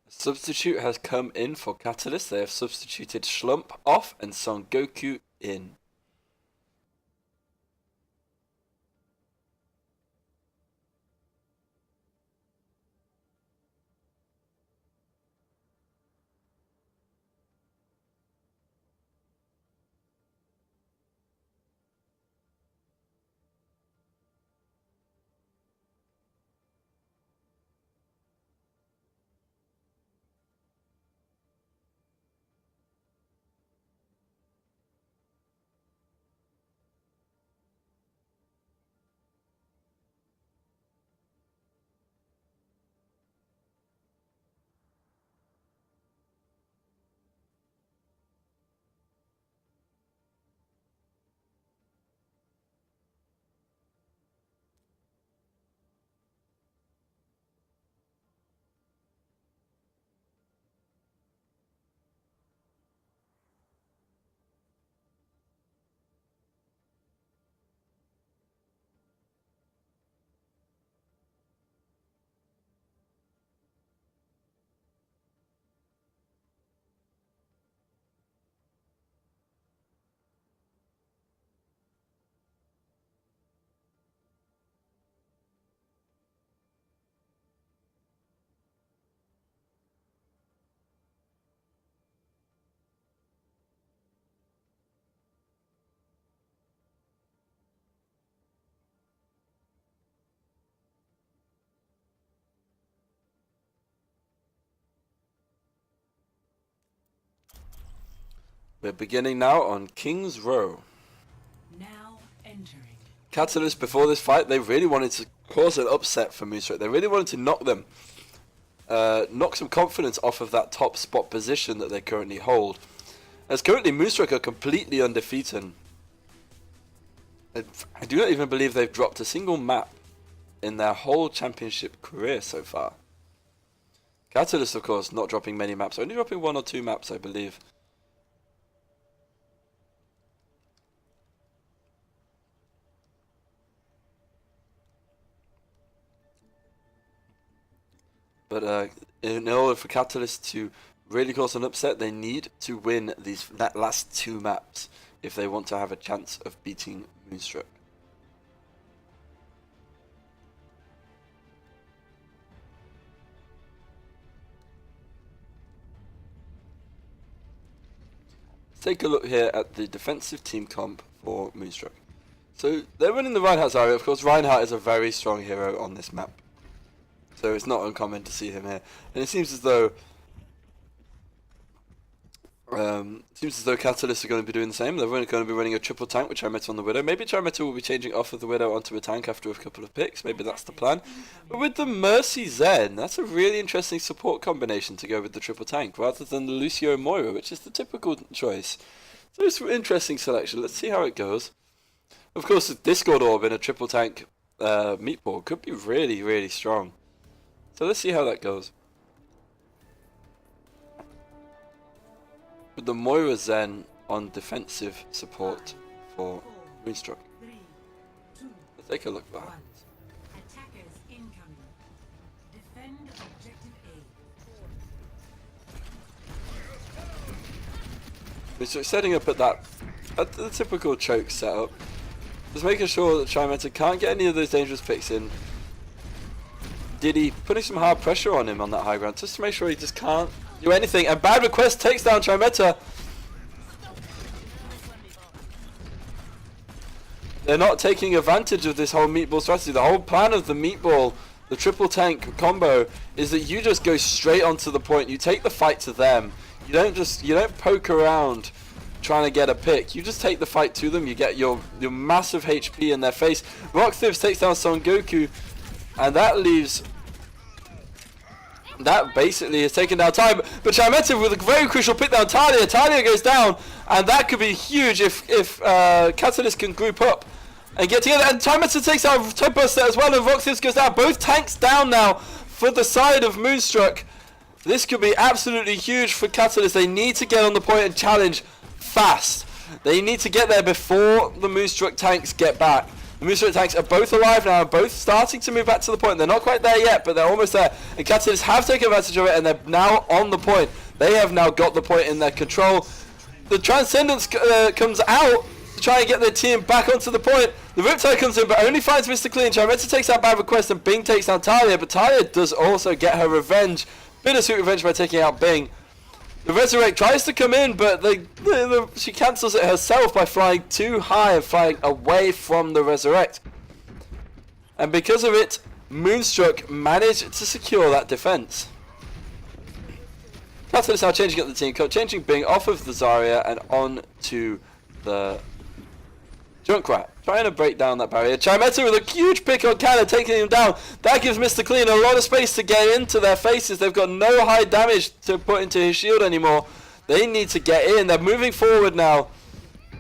A substitute has come in for Catalyst. They have substituted Schlump off and Son Goku in. We're beginning now on King's Row.
Now entering.
Catalyst, before this fight, they really wanted to cause an upset for Moonstruck. They really wanted to knock them. Knock some confidence off of that top spot position that they currently hold. As currently Moonstruck are completely undefeated. I do not even believe they've dropped a single map in their whole championship career so far. Catalyst, of course, not dropping many maps, only dropping 1 or 2 maps, I believe. But in order for Catalyst to really cause an upset, they need to win that last 2 maps if they want to have a chance of beating Moonstruck. Let's take a look here at the defensive team comp for Moonstruck. So they're running the Reinhardt Zarya. Of course, Reinhardt is a very strong hero on this map, so it's not uncommon to see him here. And it seems as though Catalyst are going to be doing the same. They're going to be running a triple tank with Chimetal on the Widow. Maybe Chimetal will be changing off of the Widow onto a tank after a couple of picks. Maybe that's the plan. But with the Mercy Zen, that's a really interesting support combination to go with the triple tank rather than the Lucio Moira, which is the typical choice. So it's an interesting selection. Let's see how it goes. Of course, the Discord Orb in a triple tank meatball could be really, really strong. So let's see how that goes. With the Moira Zen on defensive support for Moonstruck.
3, 2,
Let's take a look back.
1. Attackers incoming. Defend objective A.
Moonstruck setting up at the typical choke setup. Just making sure that Chimetal can't get any of those dangerous picks in. Diddy putting some hard pressure on him on that high ground just to make sure he just can't do anything. And Bad Request takes down Chimetal. They're not taking advantage of this whole meatball strategy. The whole plan of the meatball, the triple tank combo, is that you just go straight onto the point. You take the fight to them. You don't poke around trying to get a pick. You just take the fight to them. You get your massive HP in their face. Rockthibs takes down Son Goku, and that basically has taken down time. But Chimetal with a very crucial pick down Talia. Talia goes down, and that could be huge if Catalyst can group up and get together. And Chimetal takes out Top Buster as well, and Roxas goes down. Both tanks down now for the side of Moonstruck. This could be absolutely huge for Catalyst. They need to get on the point and challenge fast. They need to get there before the Moonstruck tanks get back. The Moonstruck tanks are both alive now, both starting to move back to the point. They're not quite there yet, but they're almost there. And Catalyst have taken advantage of it, and they're now on the point. They have now got the point in their control. The Transcendence comes out to try and get their team back onto the point. The Riptide comes in, but only finds Mr. Clean. Chimetal takes out Bad Request, and Bing takes down Talia, but Talia does also get her revenge. Bittersweet revenge by taking out Bing. The Resurrect tries to come in, but she cancels it herself by flying too high and flying away from the Resurrect. And because of it, Moonstruck managed to secure that defense. Catalyst now changing up the team code, changing Bing off of the Zarya and on to the Junkrat, trying to break down that barrier. Chimetal with a huge pick on Cannon, taking him down. That gives Mr. Clean a lot of space to get into their faces. They've got no high damage to put into his shield anymore. They need to get in. They're moving forward now,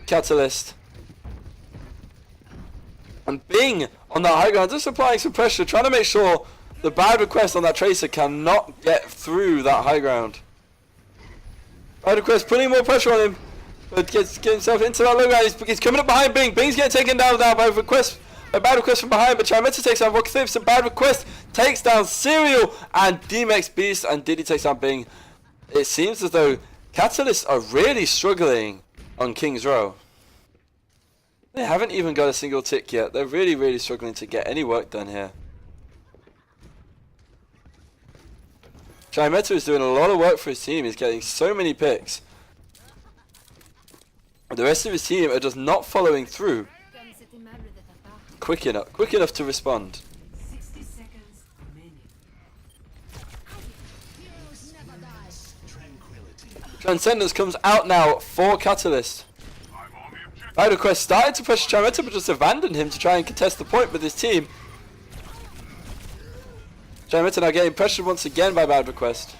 Catalyst. And Bing on that high ground, just applying some pressure, trying to make sure the Bad Request on that Tracer cannot get through that high ground. Bad Request putting more pressure on him. But gets himself into that low ground. He's coming up behind Bing. Bing's getting taken down now by a Bad Request from behind. But Chimetal takes down Rock Thibs. And Bad Request takes down Serial and DMX Beast. And Diddy takes down Bing. It seems as though Catalysts are really struggling on King's Row. They haven't even got a single tick yet. They're really, really struggling to get any work done here. Chimetal is doing a lot of work for his team. He's getting so many picks. The rest of his team are just not following through quick enough to respond.
60 seconds remaining.
Transcendence comes out now for Catalyst. Bad Request started to pressure Charmetta, but just abandoned him to try and contest the point with his team. Charmetta now getting pressured once again by Bad Request.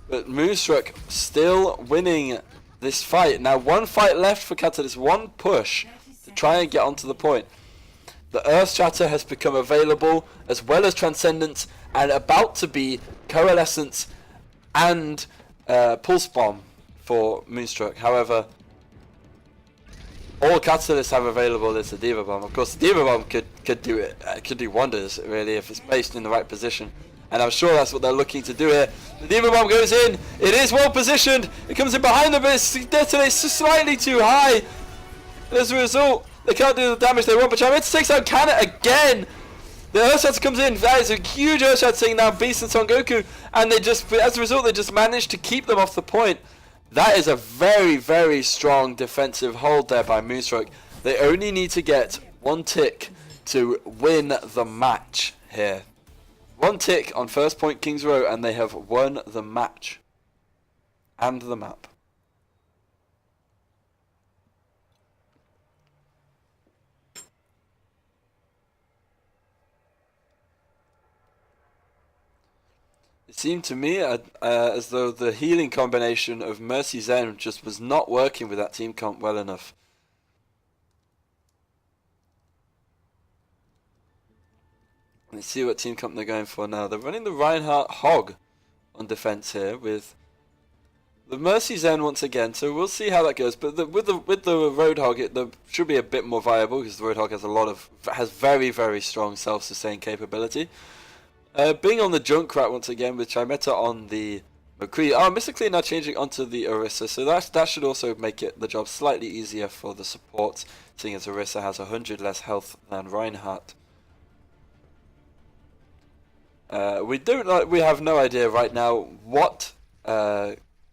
But Moonstruck still winning this fight. Now one fight left for Catalyst, one push to try and get onto the point. The Earth Shatter has become available, as well as Transcendence, and about to be Coalescence and Pulse Bomb for Moonstruck. However, all Catalysts have available is the Diva Bomb. Of course, the Diva Bomb could do wonders, really, if it's placed in the right position. And I'm sure that's what they're looking to do here. The Diva Bomb goes in. It is well positioned. It comes in behind them, but it detonates slightly too high. And as a result, they can't do the damage they want. But Charmetta takes out Kana again. The Earthshatter comes in. That is a huge Earthshatter taking down Beast and Son Goku. And they just, as a result, they just managed to keep them off the point. That is a very, very strong defensive hold there by Moonstruck. They only need to get one tick to win the match here. One tick on first point Kings Row, and they have won the match and the map. It seemed to me as though the healing combination of Mercy Zen just was not working with that team comp well enough. Let's see what team comp they're going for now. They're running the Reinhardt Hog on defense here with the Mercy Zen once again. So we'll see how that goes. But with the Roadhog, it should be a bit more viable because the Roadhog has very, very strong self-sustain capability. Being on the Junkrat once again with Chimeta on the McCree. Oh, Mystically now changing onto the Orisa, so that should also make the job slightly easier for the support, seeing as Orisa has 100 less health than Reinhardt. We have no idea right now what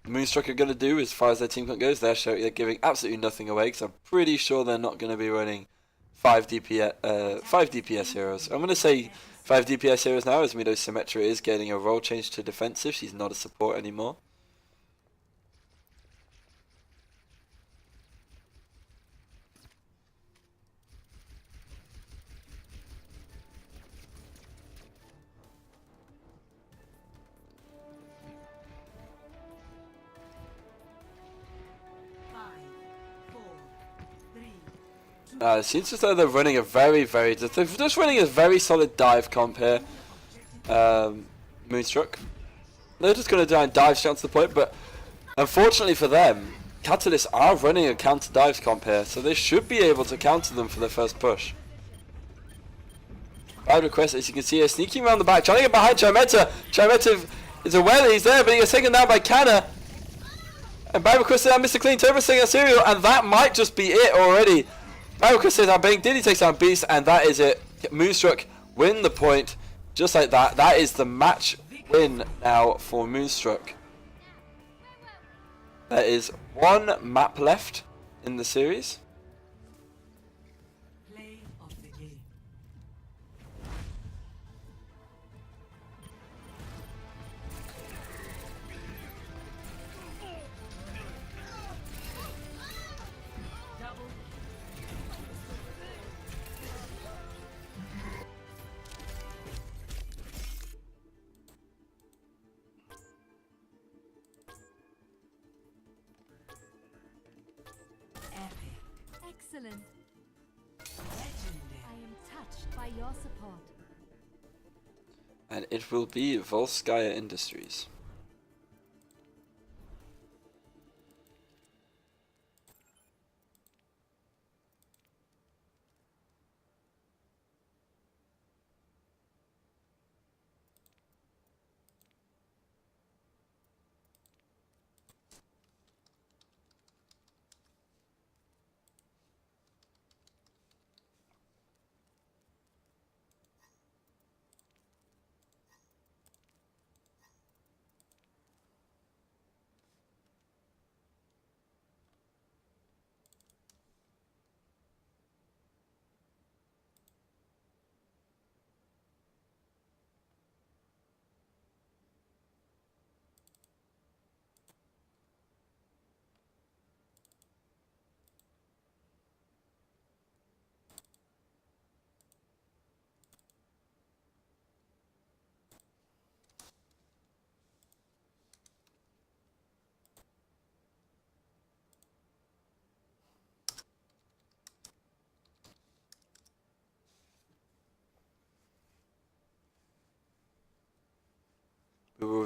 Moonstruck are going to do as far as their team count goes. They're giving absolutely nothing away, because I'm pretty sure they're not going to be running 5 DPS heroes. I'm going to say 5 DPS heroes now, as we know Symmetra is getting a role change to defensive. She's not a support anymore. It seems as though they're running a they're just running a very solid dive comp here. Moonstruck. They're just going to try and dive straight to the point, but unfortunately for them, Catalysts are running a counter dives comp here, so they should be able to counter them for their first push. Bad Request, as you can see, is sneaking around the back, trying to get behind Chimeta. Chimeta is aware that he's there, but he gets taken down by Kana. And Bad Request down Mr. Clean, Turbo saying a serial, and that might just be it already. Baruch says I'm being Diddy takes down Beast, and that is it. Moonstruck win the point just like that. That is the match win now for Moonstruck. There is one map left in the series.
Play of the game.
Excellent.
Legendary.
I am touched by your support.
And it will be Volskaya Industries.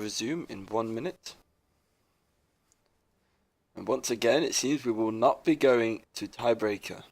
resume in 1 minute. And once again, it seems we will not be going to tiebreaker.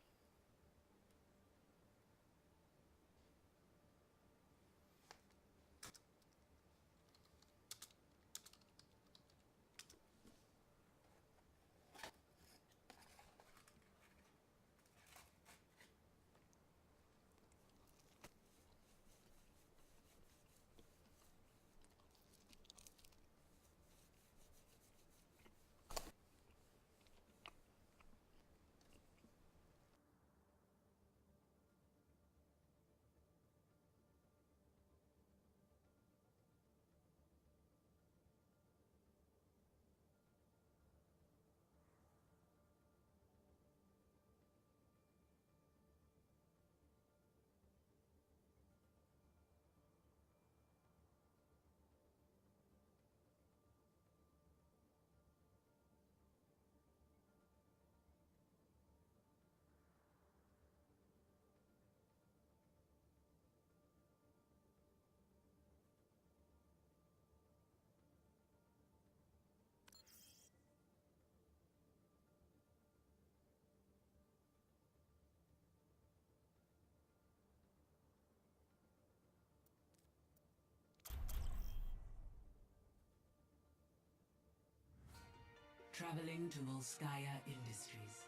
Traveling to Volskaya Industries.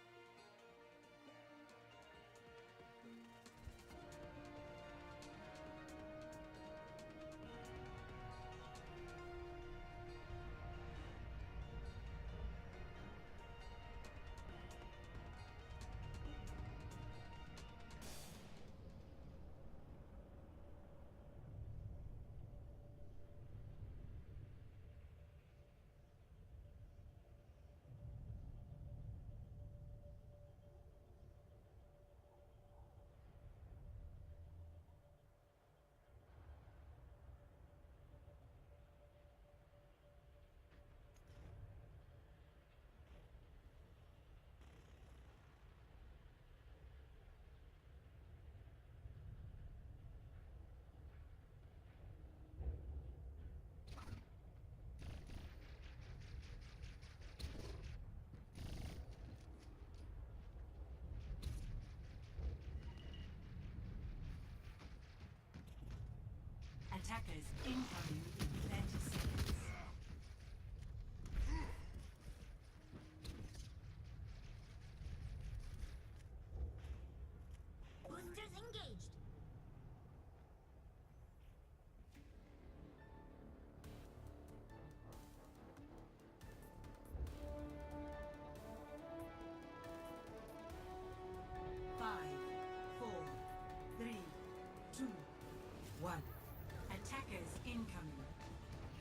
Attackers incoming in 30 seconds.
Boosters engaged.
Five, four, three, two, one. Attackers incoming.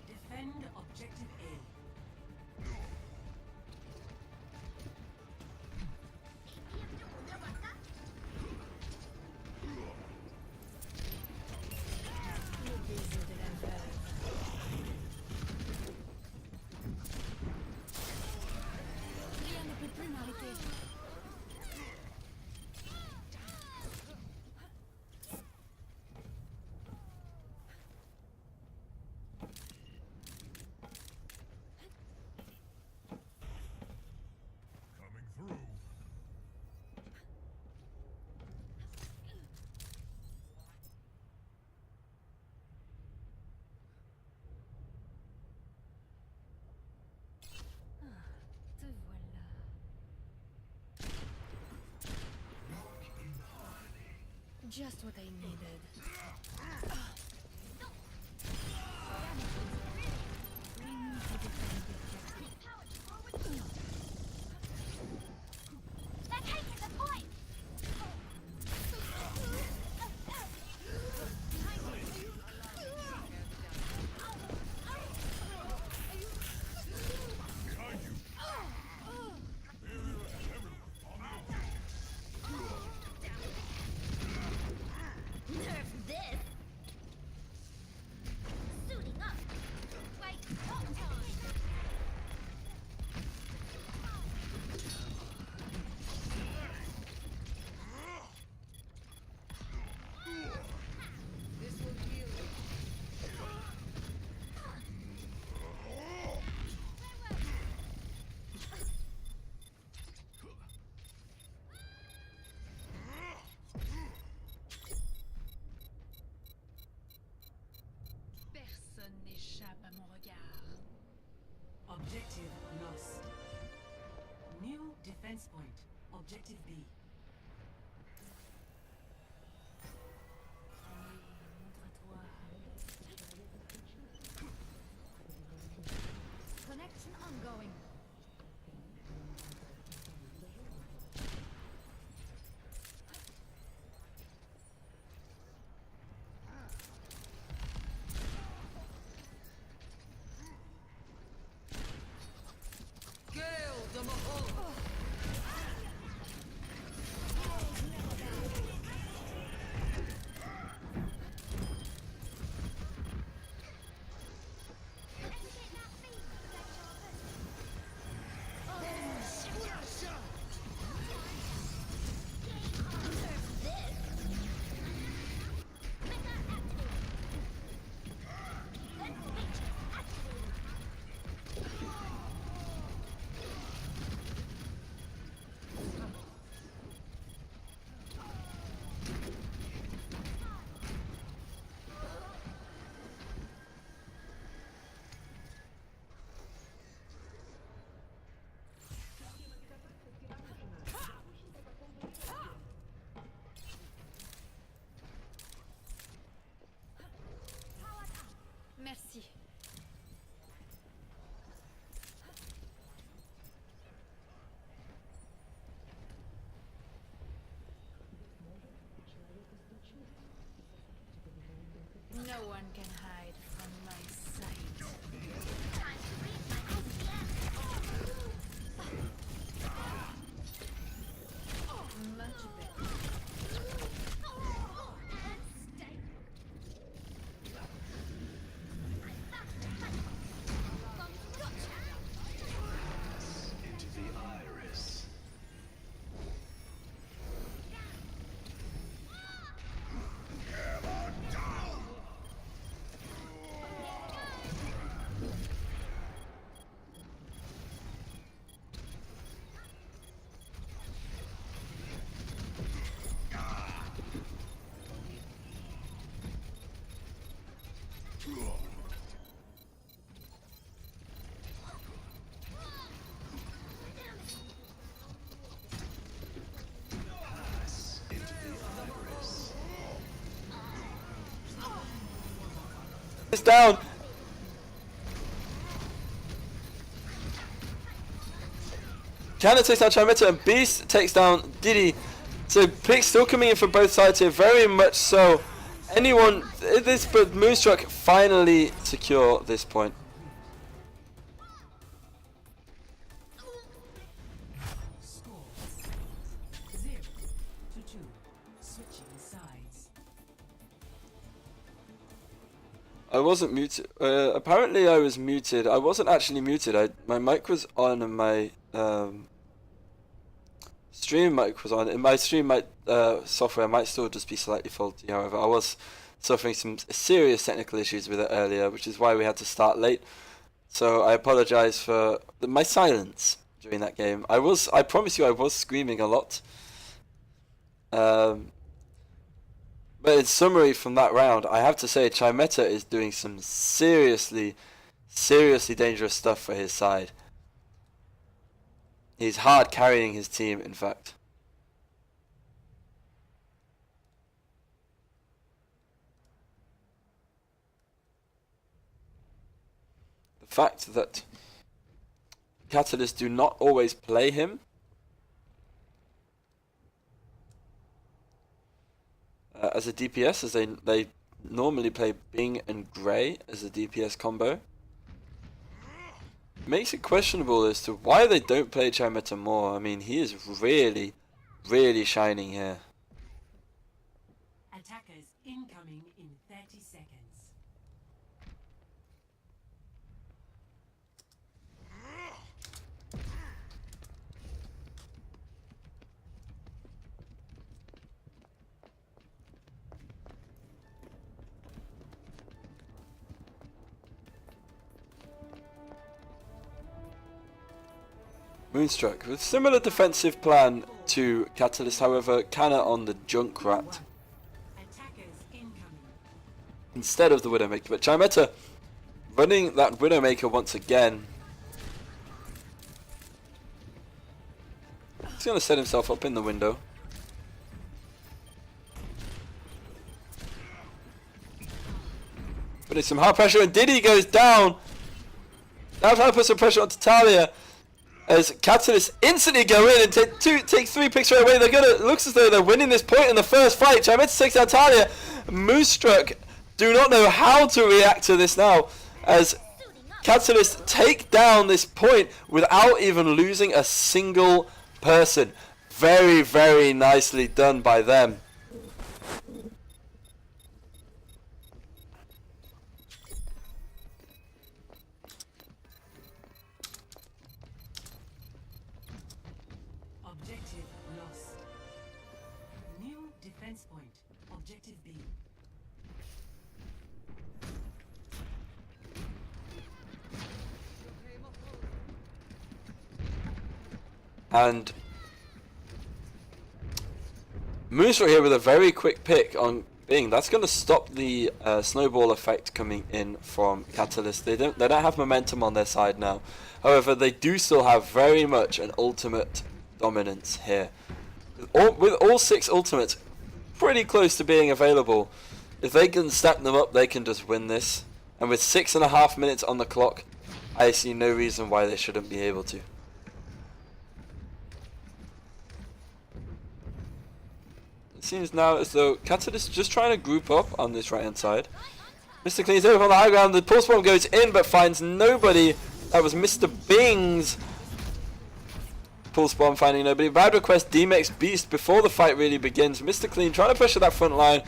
Defend objective A.
Te voilà. Just what I needed. We need to defend the objective. That takes the point! Nerf this! Suiting up! Like, échappe à mon regard.
Objective lost. New defense point. Objective B.
Montre-toi. Connection ongoing. Merci. No one can hide from my sight. Much better.
Into the iris. Pass into the iris.
It's down. Cannon takes down Chimeta and Beast takes down Diddy. So picks still coming in from both sides here, very much so. Anyone, this, but Moonstruck finally secure this point.
Score 0-2. Switching sides.
I wasn't muted. Apparently I was muted. I wasn't actually muted. My mic was on and my stream mic was on. And my stream mic software might still just be slightly faulty. However, I was suffering some serious technical issues with it earlier, which is why we had to start late. So I apologize for my silence during that game. I promise you, I was screaming a lot. But in summary from that round, I have to say Chimeta is doing some seriously dangerous stuff for his side. He's hard carrying his team, in fact. The fact that Catalyst do not always play him as a DPS, as they normally play Bing and Grey as a DPS combo, makes it questionable as to why they don't play Chimeta more. I mean, he is really shining here.
Attackers incoming in 30 seconds.
Moonstruck with similar defensive plan to Catalyst, however, Canna on the Junkrat
Attackers incoming.
instead of the Widowmaker. But Chimeta running that Widowmaker once again. He's going to set himself up in the window. Putting some hard pressure, and Diddy goes down. Now trying to put some pressure onto Talia. As Catalyst instantly go in and take 3 picks right away. It looks as though they're winning this point in the first fight. Chimetas takes out Talia. Moonstruck do not know how to react to this now, as Catalyst take down this point without even losing a single person. Very, very nicely done by them.
Objective lost. New defense point. Objective B.
And Moonstruck here with a very quick pick on Bing. That's going to stop the snowball effect coming in from Catalyst. They don't have momentum on their side now. However, they do still have very much an ultimate dominance here. With all 6 ultimates pretty close to being available, if they can stack them up, they can just win this. And with 6.5 minutes on the clock, I see no reason why they shouldn't be able to. It seems now as though Catalyst is just trying to group up on this right hand side. Mr. Clean's over on the high ground. The pulse bomb goes in but finds nobody. That was Mr. Bing's pulse bomb finding nobody. Bad request DMX Beast before the fight really begins. Mr. Clean trying to pressure that front line,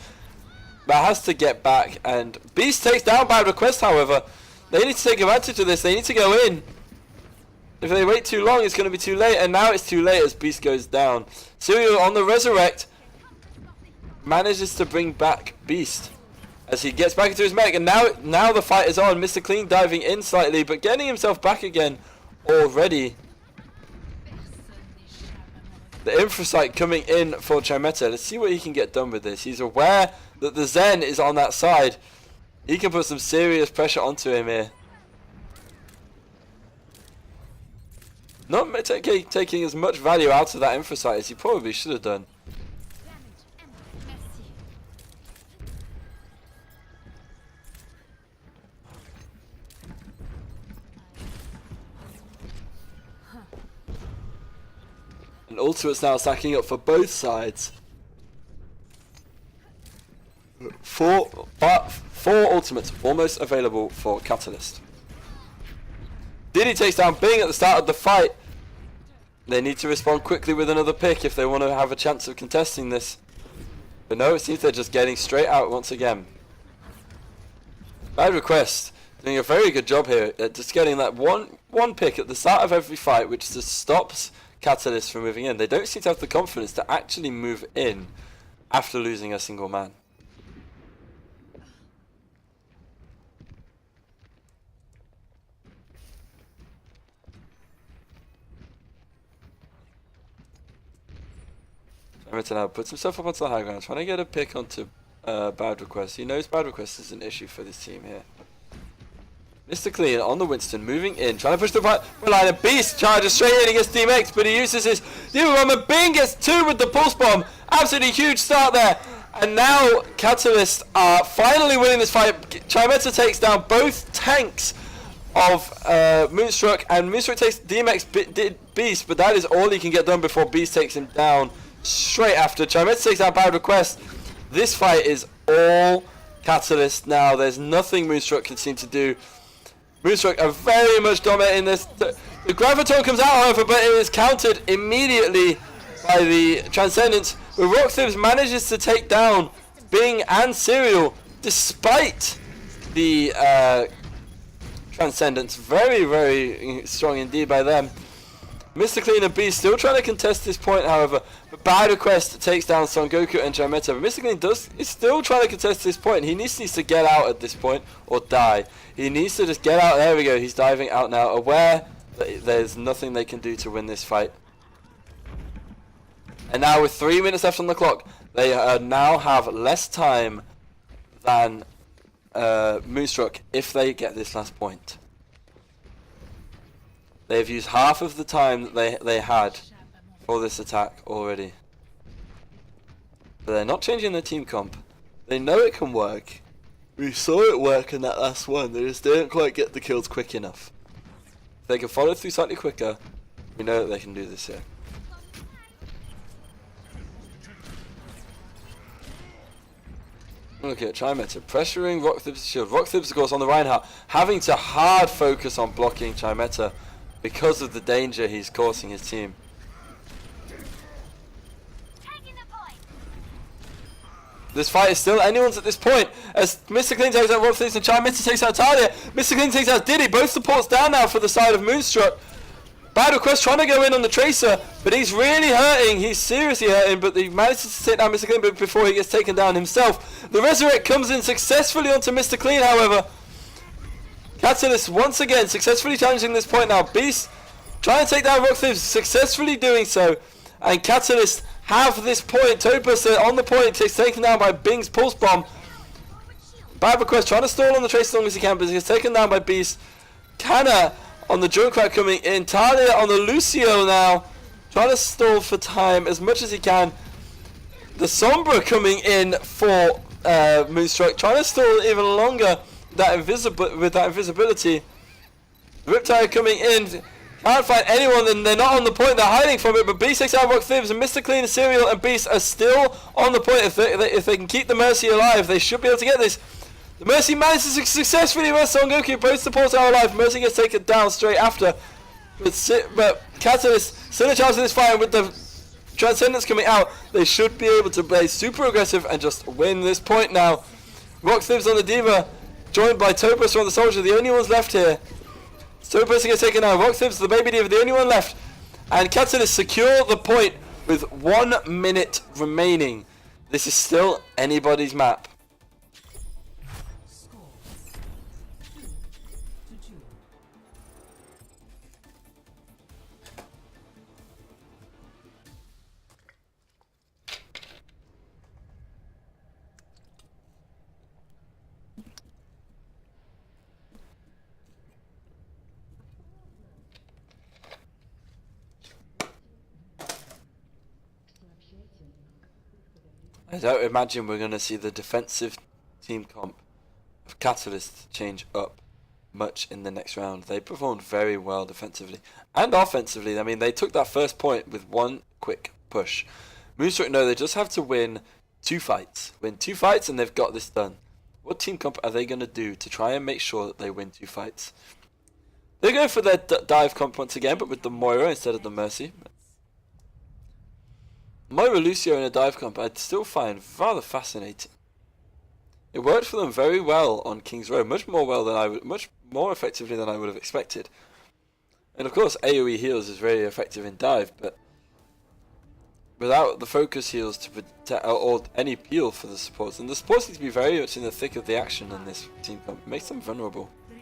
but has to get back, and Beast takes down Bad request. However, they need to take advantage of this. They need to go in. If they wait too long, it's going to be too late, and now it's too late as Beast goes down. Serial on the resurrect manages to bring back Beast as he gets back into his mech, and now the fight is on. Mr. Clean diving in slightly, but getting himself back again already. The Infrasight coming in for Chimeta. Let's see what he can get done with this. He's aware that the Zen is on that side. He can put some serious pressure onto him here. Not taking as much value out of that Infrasight as he probably should have done. And ultimates now stacking up for both sides. Four ultimates almost available for Catalyst. Diddy takes down Bing at the start of the fight. They need to respond quickly with another pick if they want to have a chance of contesting this. But no, it seems they're just getting straight out once again. Bad request. Doing a very good job here at just getting that one pick at the start of every fight, which just stops Catalyst from moving in. They don't seem to have the confidence to actually move in after losing a single man. Chimeta now puts himself up onto the high ground, trying to get a pick onto Bad Request. He knows Bad Request is an issue for this team here. Mr. Clean on the Winston, moving in, trying to push the right line. A Beast charges straight in against DMX, but he uses his Demon Bomb, and Bing gets 2 with the Pulse Bomb. Absolutely huge start there. And now Catalyst are finally winning this fight. Chimeta takes down both tanks of Moonstruck, and Moonstruck takes DMX Beast, but that is all he can get done before Beast takes him down straight after. Chimeta takes out Bad Request. This fight is all Catalyst now. There's nothing Moonstruck can seem to do. Moonstruck are very much dominating this. The Graviton comes out, however, but it is countered immediately by the Transcendence. But Roxibs manages to take down Bing and Serial despite the Transcendence. Very, very strong indeed by them. Mr. Clean and Beast still trying to contest this point, however. But Bad Request takes down Son Goku and Chimeta. But Mr. Clean is still trying to contest this point. He needs to get out at this point or die. He needs to just get out. There we go. He's diving out now, aware that there's nothing they can do to win this fight. And now with 3 minutes left on the clock, they now have less time than Moonstruck if they get this last point. They've used half of the time that they had for this attack already. But they're not changing their team comp. They know it can work. We saw it work in that last one. They just didn't quite get the kills quick enough. If they can follow through slightly quicker, we know that they can do this here. Look at Chimeta pressuring Rockthib's shield. Rockthib's, of course, on the Reinhardt, having to hard focus on blocking Chimeta because of the danger he's causing his team. This fight is still anyone's at this point, as Mr. Clean takes out Rockthib's and Chimeta takes out Talia. Mr. Clean takes out Diddy. Both supports down now for the side of Moonstruck. Bad request trying to go in on the Tracer, but he's really hurting. He's seriously hurting, but he manages to take down Mr. Clean before he gets taken down himself. The Resurrect comes in successfully onto Mr. Clean, however. Catalyst once again successfully challenging this point now. Beast trying to take down Rockthibs, successfully doing so. And Catalyst have this point. Topus on the point, taken down by Bing's Pulse Bomb. Bad request trying to stall on the Tracer as long as he can, but he gets taken down by Beast. Canna on the Junkrat coming in. Talia on the Lucio now. Trying to stall for time as much as he can. The Sombra coming in for Moonstruck. Trying to stall even longer with that invisibility. Riptide coming in. Can't find anyone, and they're not on the point. They're hiding from it, but Beast takes out Rockthibs, and Mr. Clean, Serial, and Beast are still on the point. If they can keep the Mercy alive, they should be able to get this. The Mercy manages to successfully arrest Son Goku. Both supports are alive. Mercy gets taken down straight after. But Catalyst still a chance in this fight, and with the Transcendence coming out, they should be able to play super aggressive and just win this point now. Rockthibs on the Diva, joined by Topus on the Soldier, the only ones left here. Topus gets taken out. Rockthibs, the Baby Diva, the only one left. And Catalyst secure the point with 1 minute remaining. This is still anybody's map. I don't imagine we're going to see the defensive team comp of Catalyst change up much in the next round. They performed very well defensively and offensively. I mean, they took that first point with one quick push. Moonstruck know they just have to win 2 fights. Win 2 fights and they've got this done. What team comp are they going to do to try and make sure that they win 2 fights? They're going for their dive comp once again, but with the Moira instead of the Mercy. Moira Lucio in a dive comp I'd still find rather fascinating. It worked for them very well on King's Row, much more effectively than I would have expected. And of course AoE heals is very effective in dive, but without the focus heals to protect or any peel for the supports, and the supports need to be very much in the thick of the action in this team comp, it makes them vulnerable.
3,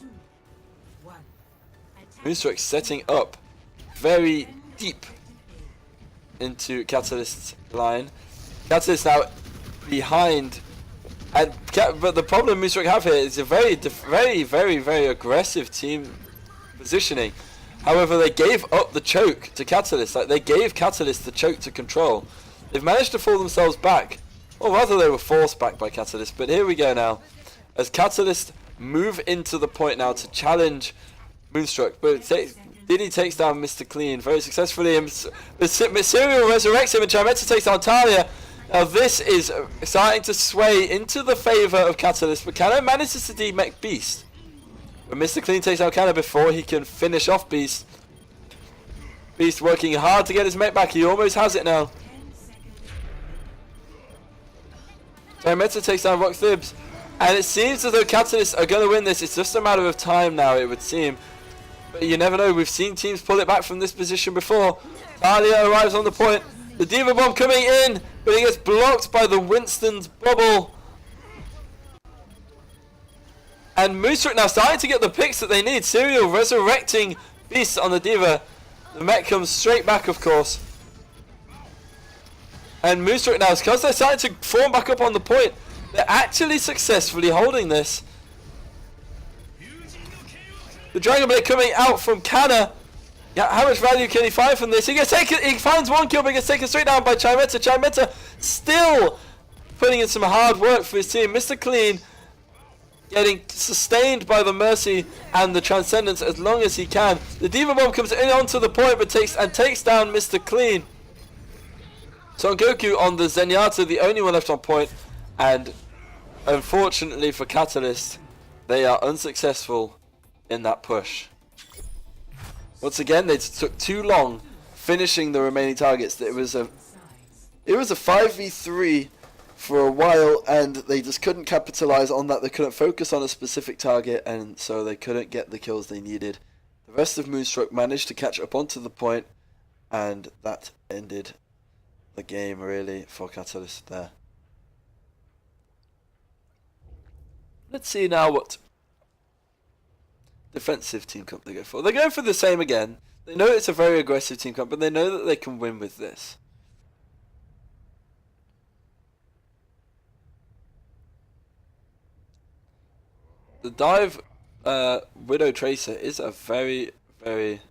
2, 1.
Moonstruck setting up very deep into Catalyst's line. Catalyst now behind, and but the problem Moonstruck have here is a very aggressive team positioning. However, they gave up the choke to Catalyst. Like, they gave Catalyst the choke to control. They've managed to fall themselves back, or rather they were forced back by Catalyst. But here we go now, as Catalyst move into the point now to challenge Moonstruck, but Diddy takes down Mr. Clean very successfully, and Serial resurrects him, and Chimeta takes down Talia. Now this is starting to sway into the favour of Catalyst, but Canna manages to demech Beast. But Mr. Clean takes out Canna before he can finish off Beast. Beast working hard to get his mech back, he almost has it now. Chimeta takes down Rockthibs, and it seems as though Catalyst are going to win this. It's just a matter of time now, it would seem. But you never know, we've seen teams pull it back from this position before. Talia arrives on the point. The Diva Bomb coming in, but he gets blocked by the Winston's bubble. And Moonstruck now starting to get the picks that they need. Serial resurrecting Beast on the Diva. The mech comes straight back, of course. And Moonstruck now, because they're starting to form back up on the point, They're actually successfully holding this. The Dragon Blade coming out from Kana. Yeah, how much value can he find from this? He finds one kill, but he gets taken straight down by Chimeta. Chimeta still putting in some hard work for his team. Mr. Clean getting sustained by the Mercy and the Transcendence as long as he can. The Diva Bomb comes in onto the point, but takes down Mr. Clean. Son Goku on the Zenyatta, the only one left on point, and unfortunately for Catalyst, they are unsuccessful in that push. Once again, they took too long finishing the remaining targets. It was a 5v3 for a while, and they just couldn't capitalize on that. They couldn't focus on a specific target, and so they couldn't get the kills they needed. The rest of Moonstruck managed to catch up onto the point, and that ended the game really for Catalyst there. Let's see now what defensive team comp they go for. They're going for the same again. They know it's a very aggressive team comp, but they know that they can win with this. The dive Widow Tracer is a very, very...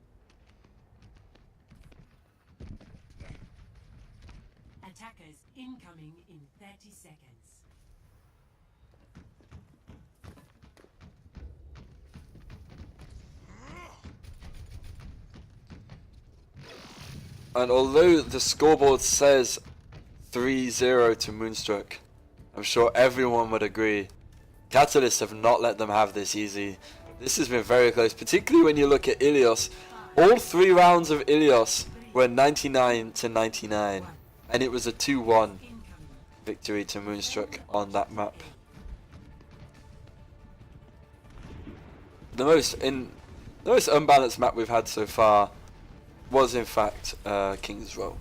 Attackers incoming in 30 seconds.
And although the scoreboard says 3-0 to Moonstruck, I'm sure everyone would agree Catalysts have not let them have this easy. This has been very close, particularly when you look at Ilios. All 3 rounds of Ilios were 99 to 99, and it was a 2-1 victory to Moonstruck on that map. The most unbalanced map we've had so far was in fact King's Row.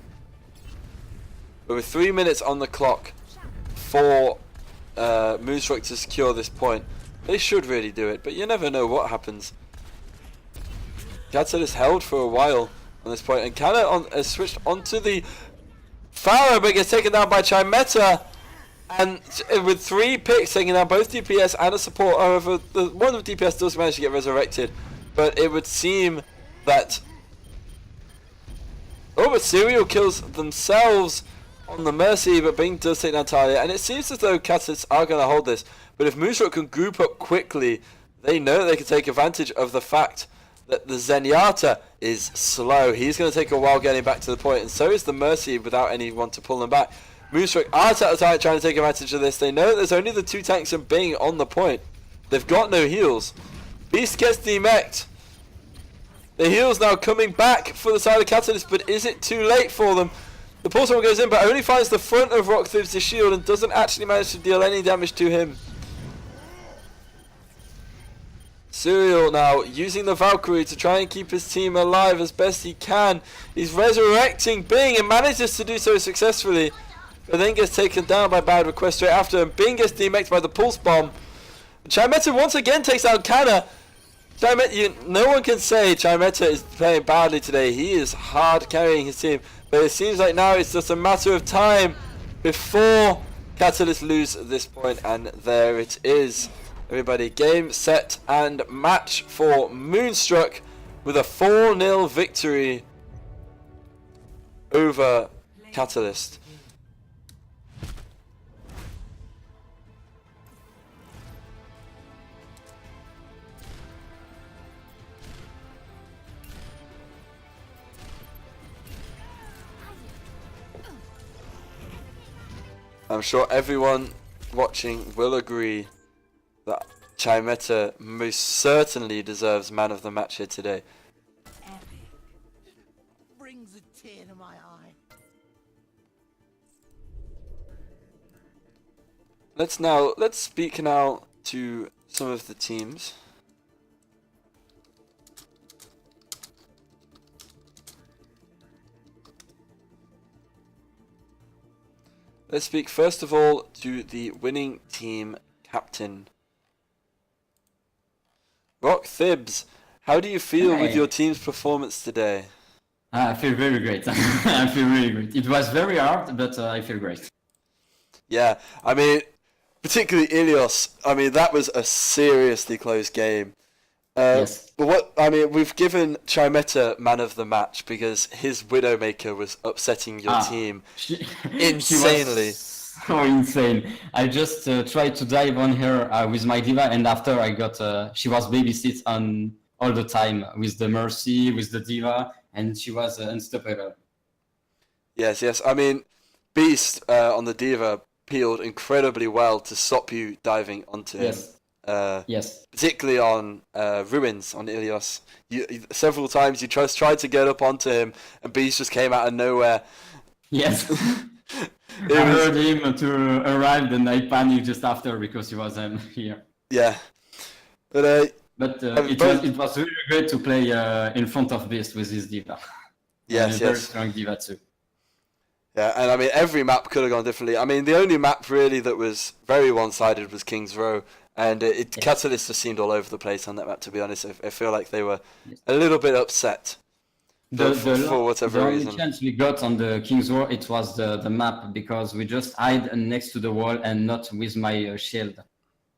But with 3 minutes on the clock for Moonstruck to secure this point, they should really do it, but you never know what happens. Catalyst held for a while on this point, and Kana has switched onto the Pharaoh, but gets taken down by Chimeta, and with 3 picks taking down both DPS and a support. However, the one of DPS does manage to get resurrected, but it would seem that but Serial kills themselves on the Mercy, but Bing does take down Talia, and it seems as though Catalysts are going to hold this. But if Moonstruck can group up quickly, they know that they can take advantage of the fact that the Zenyatta is slow. He's going to take a while getting back to the point, and so is the Mercy without anyone to pull them back. Moonstruck are at the time trying to take advantage of this. They know that there's only the 2 tanks and Bing on the point. They've got no heals. Beast gets demeched. The heals now coming back for the side of Catalyst, but is it too late for them? The Pulse Bomb goes in, but only finds the front of Rockthib's shield and doesn't actually manage to deal any damage to him. Serial now using the Valkyrie to try and keep his team alive as best he can. He's resurrecting Bing and manages to do so successfully, but then gets taken down by Bad Request straight after, and Bing gets demeched by the Pulse Bomb. Chimeta once again takes down Kana. No one can say Chimeta is playing badly today. He is hard carrying his team, but it seems like now it's just a matter of time before Catalyst lose this point, and there it is. Everybody, game, set, and match for Moonstruck with a 4-0 victory over Catalyst. I'm sure everyone watching will agree that Chimeta most certainly deserves man of the match here today.
Epic. Brings a tear to my eye.
Let's speak now to some of the teams. Let's speak first of all to the winning team captain. Rock Thibs, how do you feel with your team's performance today?
I feel very great. I feel really great. It was very hard, but I feel great.
Yeah, I mean, particularly Ilios. I mean, that was a seriously close game.
Yes.
But we've given Chimeta man of the match because his Widowmaker was upsetting your team
She
insanely.
was so insane. I just tried to dive on her with my diva, and after I got, she was babysit on all the time with the Mercy, with the diva, and she was unstoppable.
Yes. I mean, Beast on the diva peeled incredibly well to stop you diving onto him.
Yes.
Particularly on Ruins on Ilios. Several times you tried to get up onto him, and Beast just came out of nowhere.
Yes. I heard him to arrive, and I panicked just after because he was here.
Yeah. But
it was really great to play in front of Beast with his diva.
Yes.
Very strong diva too.
Yeah, and I mean every map could have gone differently. I mean the only map really that was very one-sided was King's Row, and Catalyst just seemed all over the place on that map. To be honest, I feel like they were a little bit upset for whatever reason.
The only chance we got on the King's Row, it was the map, because we just hide next to the wall and not with my shield,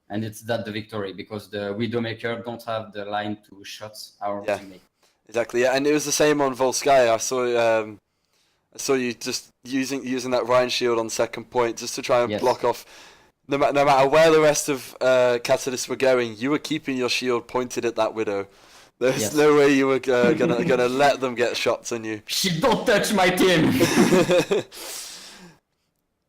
and it's that the victory, because the Widowmaker don't have the line to shot our teammate.
Exactly. Yeah, and it was the same on Volskaya. I saw you just using that Ryan shield on second point just to try and block off. No matter where the rest of Catalysts were going, you were keeping your shield pointed at that Widow. There's no way you were gonna let them get shots on you.
She don't touch my team.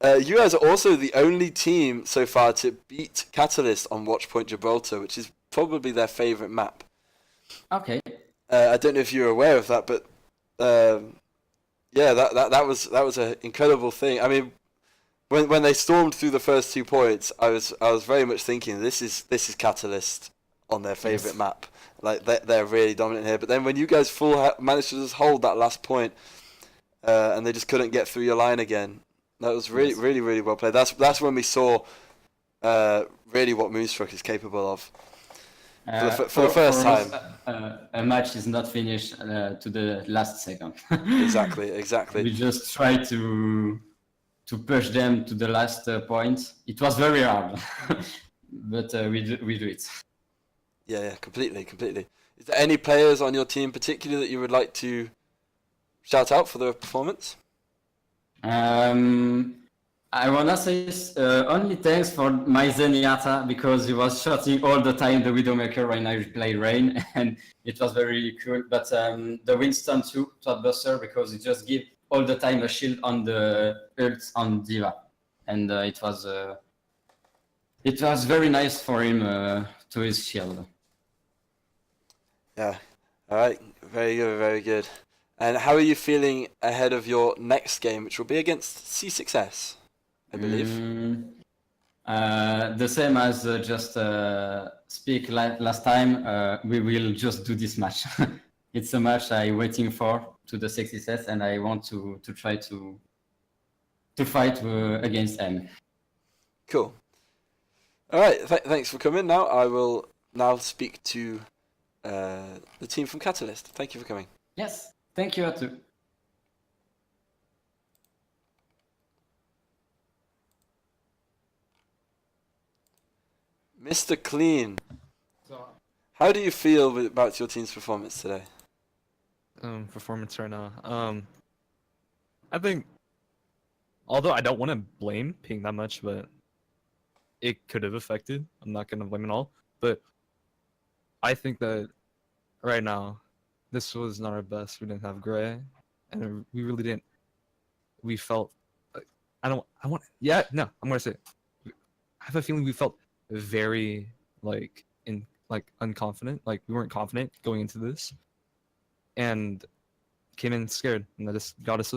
You guys are also the only team so far to beat Catalyst on Watchpoint Gibraltar, which is probably their favorite map.
Okay.
I don't know if you're aware of that, but yeah, that was an incredible thing. I mean, when they stormed through the first 2 points, I was very much thinking this is Catalyst on their favorite map. Like they're really dominant here. But then when you guys managed to just hold that last point, and they just couldn't get through your line again, that was really well played. That's when we saw really what Moonstruck is capable of. For the first time.
A match is not finished to the last second.
Exactly.
We just try to push them to the last point. It was very hard, but we do it.
Yeah, completely. Is there any players on your team particularly that you would like to shout out for their performance?
I wanna say only thanks for my Zenyatta, because he was shooting all the time the Widowmaker when I play Rain, and it was very cool. But the Winston too, Thought because he just give all the time a shield on the ult on Diva, and it was very nice for him to his shield.
Yeah. All right. Very good. And how are you feeling ahead of your next game, which will be against C6S? I believe.
The same as just speak last time. We will just do this match. It's a match I'm waiting for to the C6S, and I want to try to fight against them.
Cool. All right. Thanks for coming. Now I will speak to the team from Catalyst. Thank you for coming.
Yes. Thank you, Atu.
Mr. Clean, how do you feel about your team's performance today?
Performance right now. I think, although I don't want to blame Ping that much, but it could have affected. I'm not going to blame it all. But I think that right now, this was not our best. We didn't have Gray, and we really didn't. We felt. I'm going to say it. I have a feeling we felt very unconfident. Like we weren't confident going into this, and came in scared, and that just got us.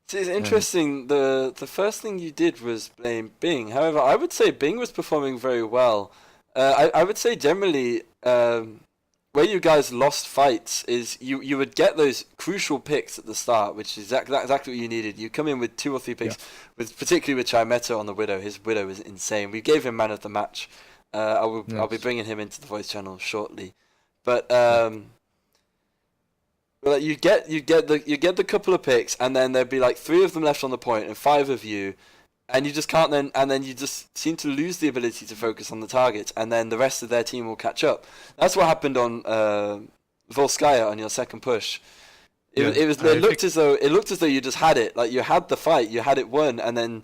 See, it's interesting. The first thing you did was blame Bing. However, I would say Bing was performing very well. I would say generally, where you guys lost fights is you would get those crucial picks at the start, which is exactly what you needed. You come in with 2 or 3 picks, particularly with Chimeta on the Widow. His Widow is insane. We gave him man of the match. I'll be bringing him into the voice channel shortly, but you get the couple of picks, and then there'd be like 3 of them left on the point, and 5 of you and you just can't then, and then you just seem to lose the ability to focus on the target, and then the rest of their team will catch up. That's what happened on Volskaya on your second push. It looked as though you just had it, like you had the fight, you had it won, and then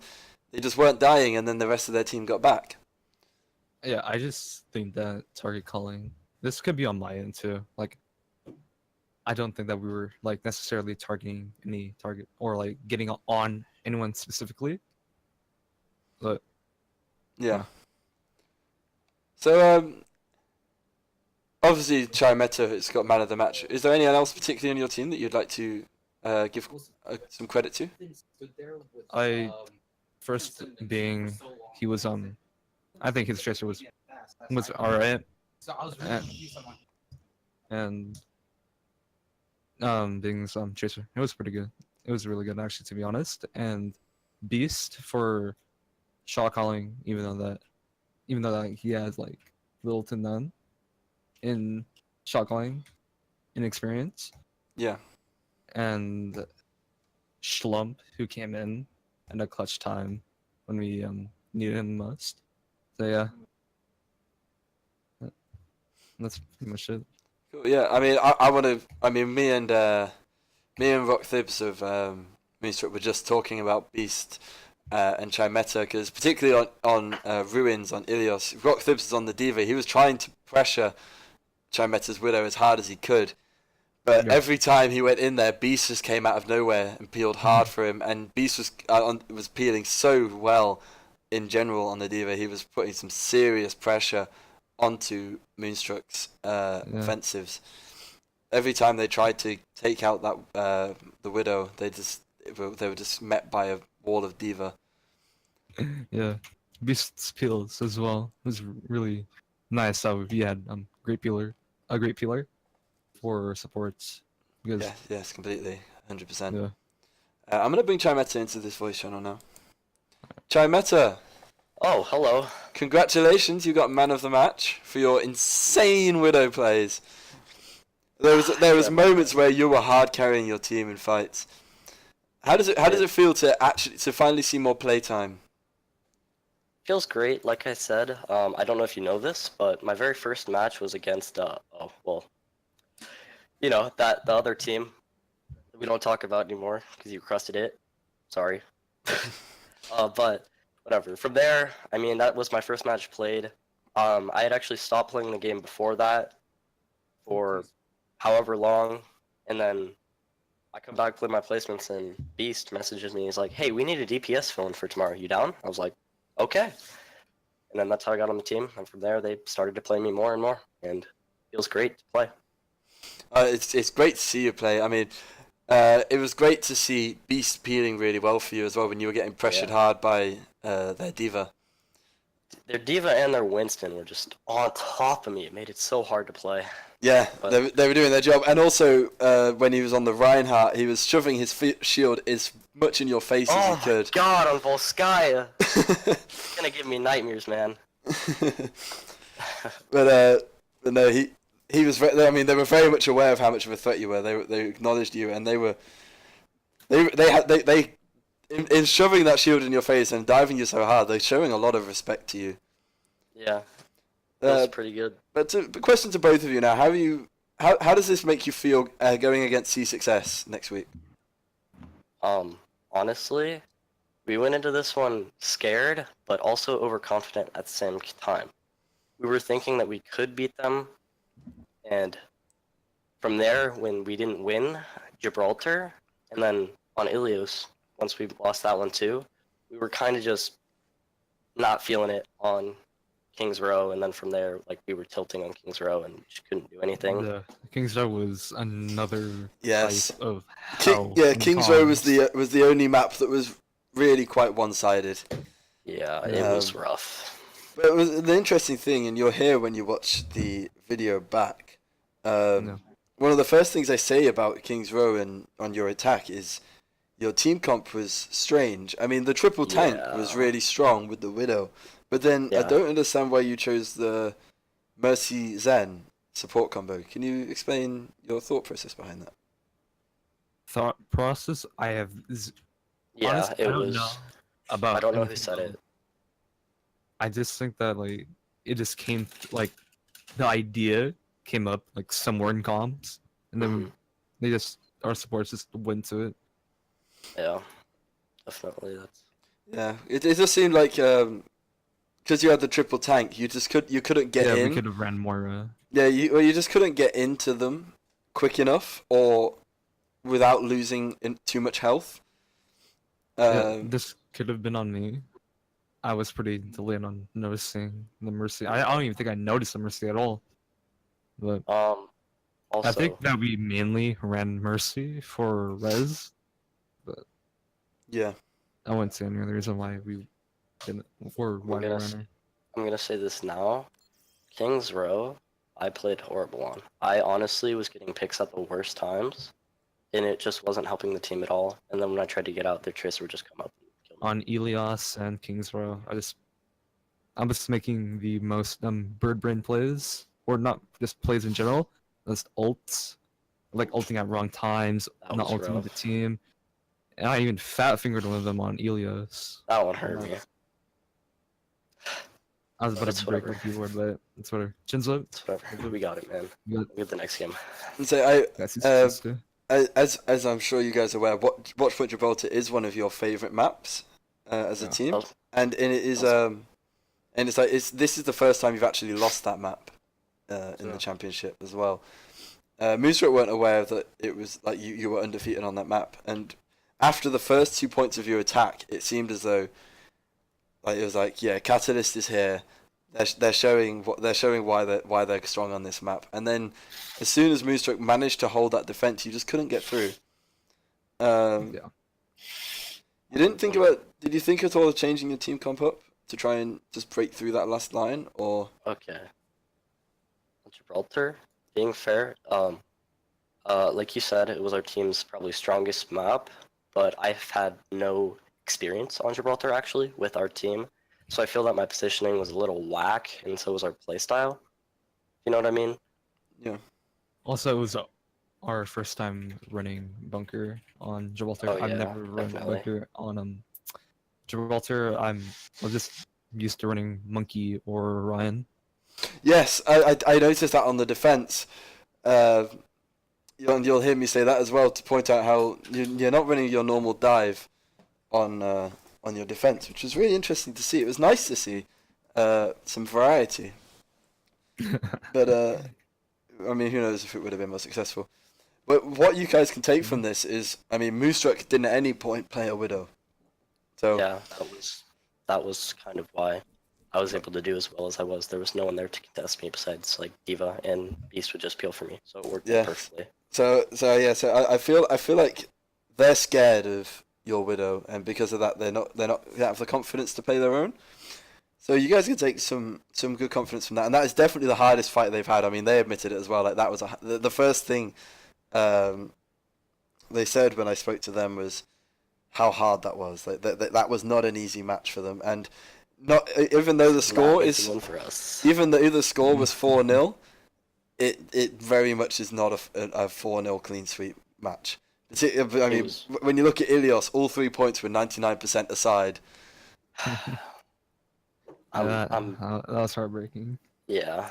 they just weren't dying, and then the rest of their team got back.
Yeah, I just think that target calling. This could be on my end too. Like, I don't think that we were like necessarily targeting any target or like getting on anyone specifically. But
yeah. So obviously Chimeta has got man of the match. Is there anyone else particularly on your team that you'd like to give some credit to?
First being he was I think his tracer was alright. And being some tracer, it was pretty good. It was really good actually, to be honest. And Beast for shot calling, even though that he has like little to none in shot calling in experience.
Yeah.
And Schlump, who came in at a clutch time when we needed him most. So yeah, that's pretty much it.
Cool. Yeah, I mean, I want to. I mean, me and Rock Thibs of Moonstruck were just talking about Beast and Chimeta, because particularly on Ruins on Ilios, Rock Thibs is on the Diva. He was trying to pressure Chimeta's Widow as hard as he could, but every time he went in there, Beast just came out of nowhere and peeled hard for him. And Beast was peeling so well in general on the Diva. He was putting some serious pressure onto Moonstruck's offensives. Every time they tried to take out that the Widow, they were just met by a wall of Diva.
Yeah, Beast's peels as well. It was really nice how he had a great peeler for supports. Because
Yes, completely, 100%.
yeah.
I'm gonna bring Chimeta into this voice channel now. Chimeta,
Oh, hello.
congratulations! You got man of the match for your insane Widow plays. There was moments where you were hard carrying your team in fights. How does it feel to finally see more playtime?
Feels great, like I said. I don't know if you know this, but my very first match was against the other team that we don't talk about anymore because you crusted it. Sorry. But whatever. From there, I mean, that was my first match played. I had actually stopped playing the game before that for however long, and then I come back, play my placements, and Beast messages me. He's like, "Hey, we need a DPS fill-in for tomorrow. You down?" I was like, "Okay." And then that's how I got on the team. And from there, they started to play me more and more, and it feels great to play.
It's great to see you play. I mean, it was great to see Beast peeling really well for you as well when you were getting pressured hard by their Diva.
Their Diva and their Winston were just on top of me. It made it so hard to play.
Yeah, they were doing their job. And also, when he was on the Reinhardt, he was shoving his shield as much in your face as he could.
Oh my god, on Volskaya! It's gonna give me nightmares, man.
But no, he was. I mean, they were very much aware of how much of a threat you were. They acknowledged you, and they in shoving that shield in your face and diving you so hard, they're showing a lot of respect to you.
Yeah, that's pretty good.
But question to both of you now: how does this make you feel going against C6S next week?
Honestly, we went into this one scared, but also overconfident at the same time. We were thinking that we could beat them, and from there, when we didn't win Gibraltar, and then on Ilios, once we lost that one too, we were kind of just not feeling it on King's Row, and then from there, like, we were tilting on King's Row and just couldn't do anything.
Yeah, King's Row was another
Yes.
type of hell.
King's Row was the only map that was really quite one-sided.
Yeah, it was rough.
But it was an interesting thing, and you'll hear when you watch the video back. One of the first things I say about King's Row and on your attack is your team comp was strange. I mean, the triple tank was really strong with the Widow, but then I don't understand why you chose the Mercy Zen support combo. Can you explain your thought process behind that?
Thought process? I have.
Yeah,
Honestly,
it
I don't
was.
know. about.
I don't know who
anything
said
else.
it.
I just think that like it just came like the idea came up like somewhere in comms, and then
Mhm.
they just our supporters just went to it.
Yeah, definitely. That's
Yeah, it just seemed like because you had the triple tank, you couldn't get
Yeah,
in.
we could have ran more.
Yeah, you just couldn't get into them quick enough or without losing too much health.
Yeah, this could have been on me. I was pretty delayed on noticing the Mercy. I don't even think I noticed the Mercy at all. But
also.
I think that we mainly ran Mercy for res.
Yeah.
I wouldn't say any other reason why we didn't or why we ran her.
I'm gonna say this now. King's Row, I played horrible on. I honestly was getting picks at the worst times, and it just wasn't helping the team at all. And then when I tried to get out, their Tracer would just come up and kill me.
On Elios and Kings Row, I'm just making the most bird brain plays, or not just plays in general, just ults, like ulting at wrong times,
That
not
was
ulting
rough.
the team. And I even fat fingered one of them on Elios.
That one hurt me.
I was about
It's
to break my
whatever.
keyboard, but it's whatever. Chin's up.
It's whatever. We got it, man.
You got
We have the next game.
And so
that's his sister.
as I'm sure you guys are aware, Watchpoint Gibraltar is one of your favorite maps as a
Yeah.
team,
Oh,
and it is and it's like this is the first time you've actually lost that map in
Yeah.
the championship as well. Moonstruck weren't aware that it was like you were undefeated on that map, and after the first 2 points of your attack, it seemed as though like it was like, yeah, Catalyst is here. They're showing why they're strong on this map, and then as soon as Moonstruck managed to hold that defense, you just couldn't get through.
Yeah.
You didn't think about? Did you think at all of changing your team comp up to try and just break through that last line, or?
okay. Gibraltar, being fair, like you said, it was our team's probably strongest map, but I've had no experience on Gibraltar actually with our team. So I feel that my positioning was a little whack, and so was our playstyle. You know what I mean?
Yeah.
Also, it was our first time running bunker on Gibraltar.
Oh,
I've
yeah,
never run
definitely.
bunker on Gibraltar. I was just used to running Monkey or Ryan.
Yes, I noticed that on the defense. You'll hear me say that as well to point out how you're not running your normal dive on your defense, which was really interesting to see. It was nice to see some variety. But I mean, who knows if it would have been more successful. But what you guys can take from this is, I mean, Moonstruck didn't at any point play a Widow. So
Yeah, that was kind of why I was able to do as well as I was. There was no one there to contest me besides like Diva, and Beast would just peel for me, so it worked
Yeah.
perfectly.
So I feel like they're scared of your Widow, and because of that, they don't have the confidence to play their own. So you guys can take some good confidence from that, and that is definitely the hardest fight they've had. I mean, they admitted it as well. Like that was the first thing they said when I spoke to them was how hard that was. Like that was not an easy match for them, and not even though the score
Not an
is
easy one for us.
even though the score was 4-0, it very much is not a 4-0 clean sweep match. I mean,
was-
when you look at Ilios, all 3 points were 99% aside.
That was heartbreaking.
Yeah.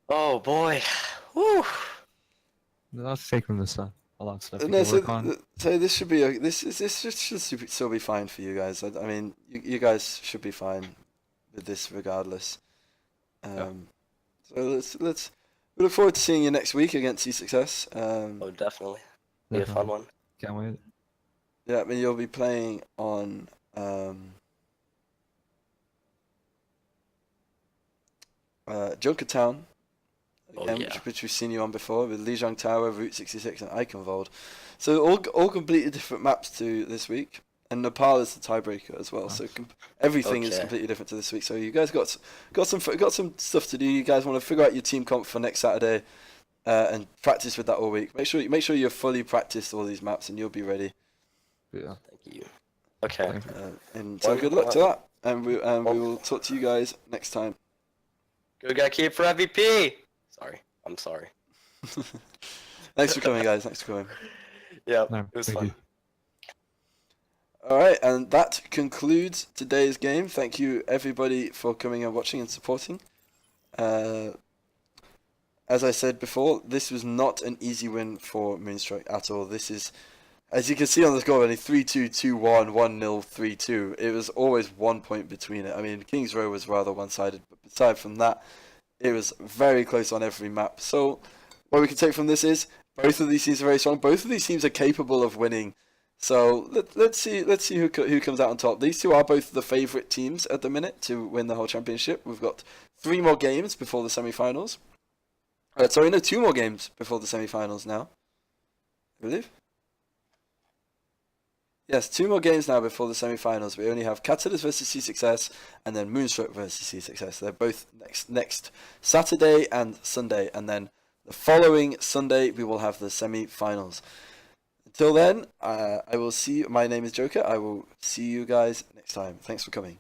Oh boy. Woo.
Let's take from this a lot of stuff we
No,
can work on.
so this should be this should still be fine for you guys. I mean, you guys should be fine with this regardless. So let's we look forward to seeing you next week against C6S.
Oh, definitely. Be a fun one.
Can't wait.
Yeah, I mean you'll be playing on Junkertown again,
yeah.
which we've seen you on before with Lijiang Tower, Route 66, and Eichenwald. So all completely different maps to this week, and Nepal is the tiebreaker as well. So everything is
Okay.
completely different to this week. So you guys got some stuff to do. You guys want to figure out your team comp for next Saturday, and practice with that all week. Make sure you're fully practiced all these maps, and you'll be ready.
Yeah.
Thank you. Okay.
Thank you.
And so good luck to that. And we will talk to you guys next time.
Go guy keep for MVP. Sorry. I'm sorry.
Thanks for coming, guys. Thanks for coming.
Yeah.
No,
It was
thank
fun.
you.
All right, and that concludes today's game. Thank you everybody for coming and watching and supporting. As I said before, this was not an easy win for Moonstruck at all. This is, as you can see on the score, only 3-2, 2-1, 1-0, 3-2. It was always 1 point between it. I mean, King's Row was rather one-sided, but aside from that, it was very close on every map. So, what we can take from this is both of these teams are very strong. Both of these teams are capable of winning. So let's see who comes out on top. These two are both the favourite teams at the minute to win the whole championship. We've got 3 more games before the semi-finals. Sorry, no, 2 more games before the semi-finals now, I believe. Yes, 2 more games now before the semi-finals. We only have Catalyst versus C6S and then Moonstruck versus C6S. They're both next Saturday and Sunday, and then the following Sunday we will have the semi-finals. Until then, I will see you. My name is Joker. I will see you guys next time. Thanks for coming.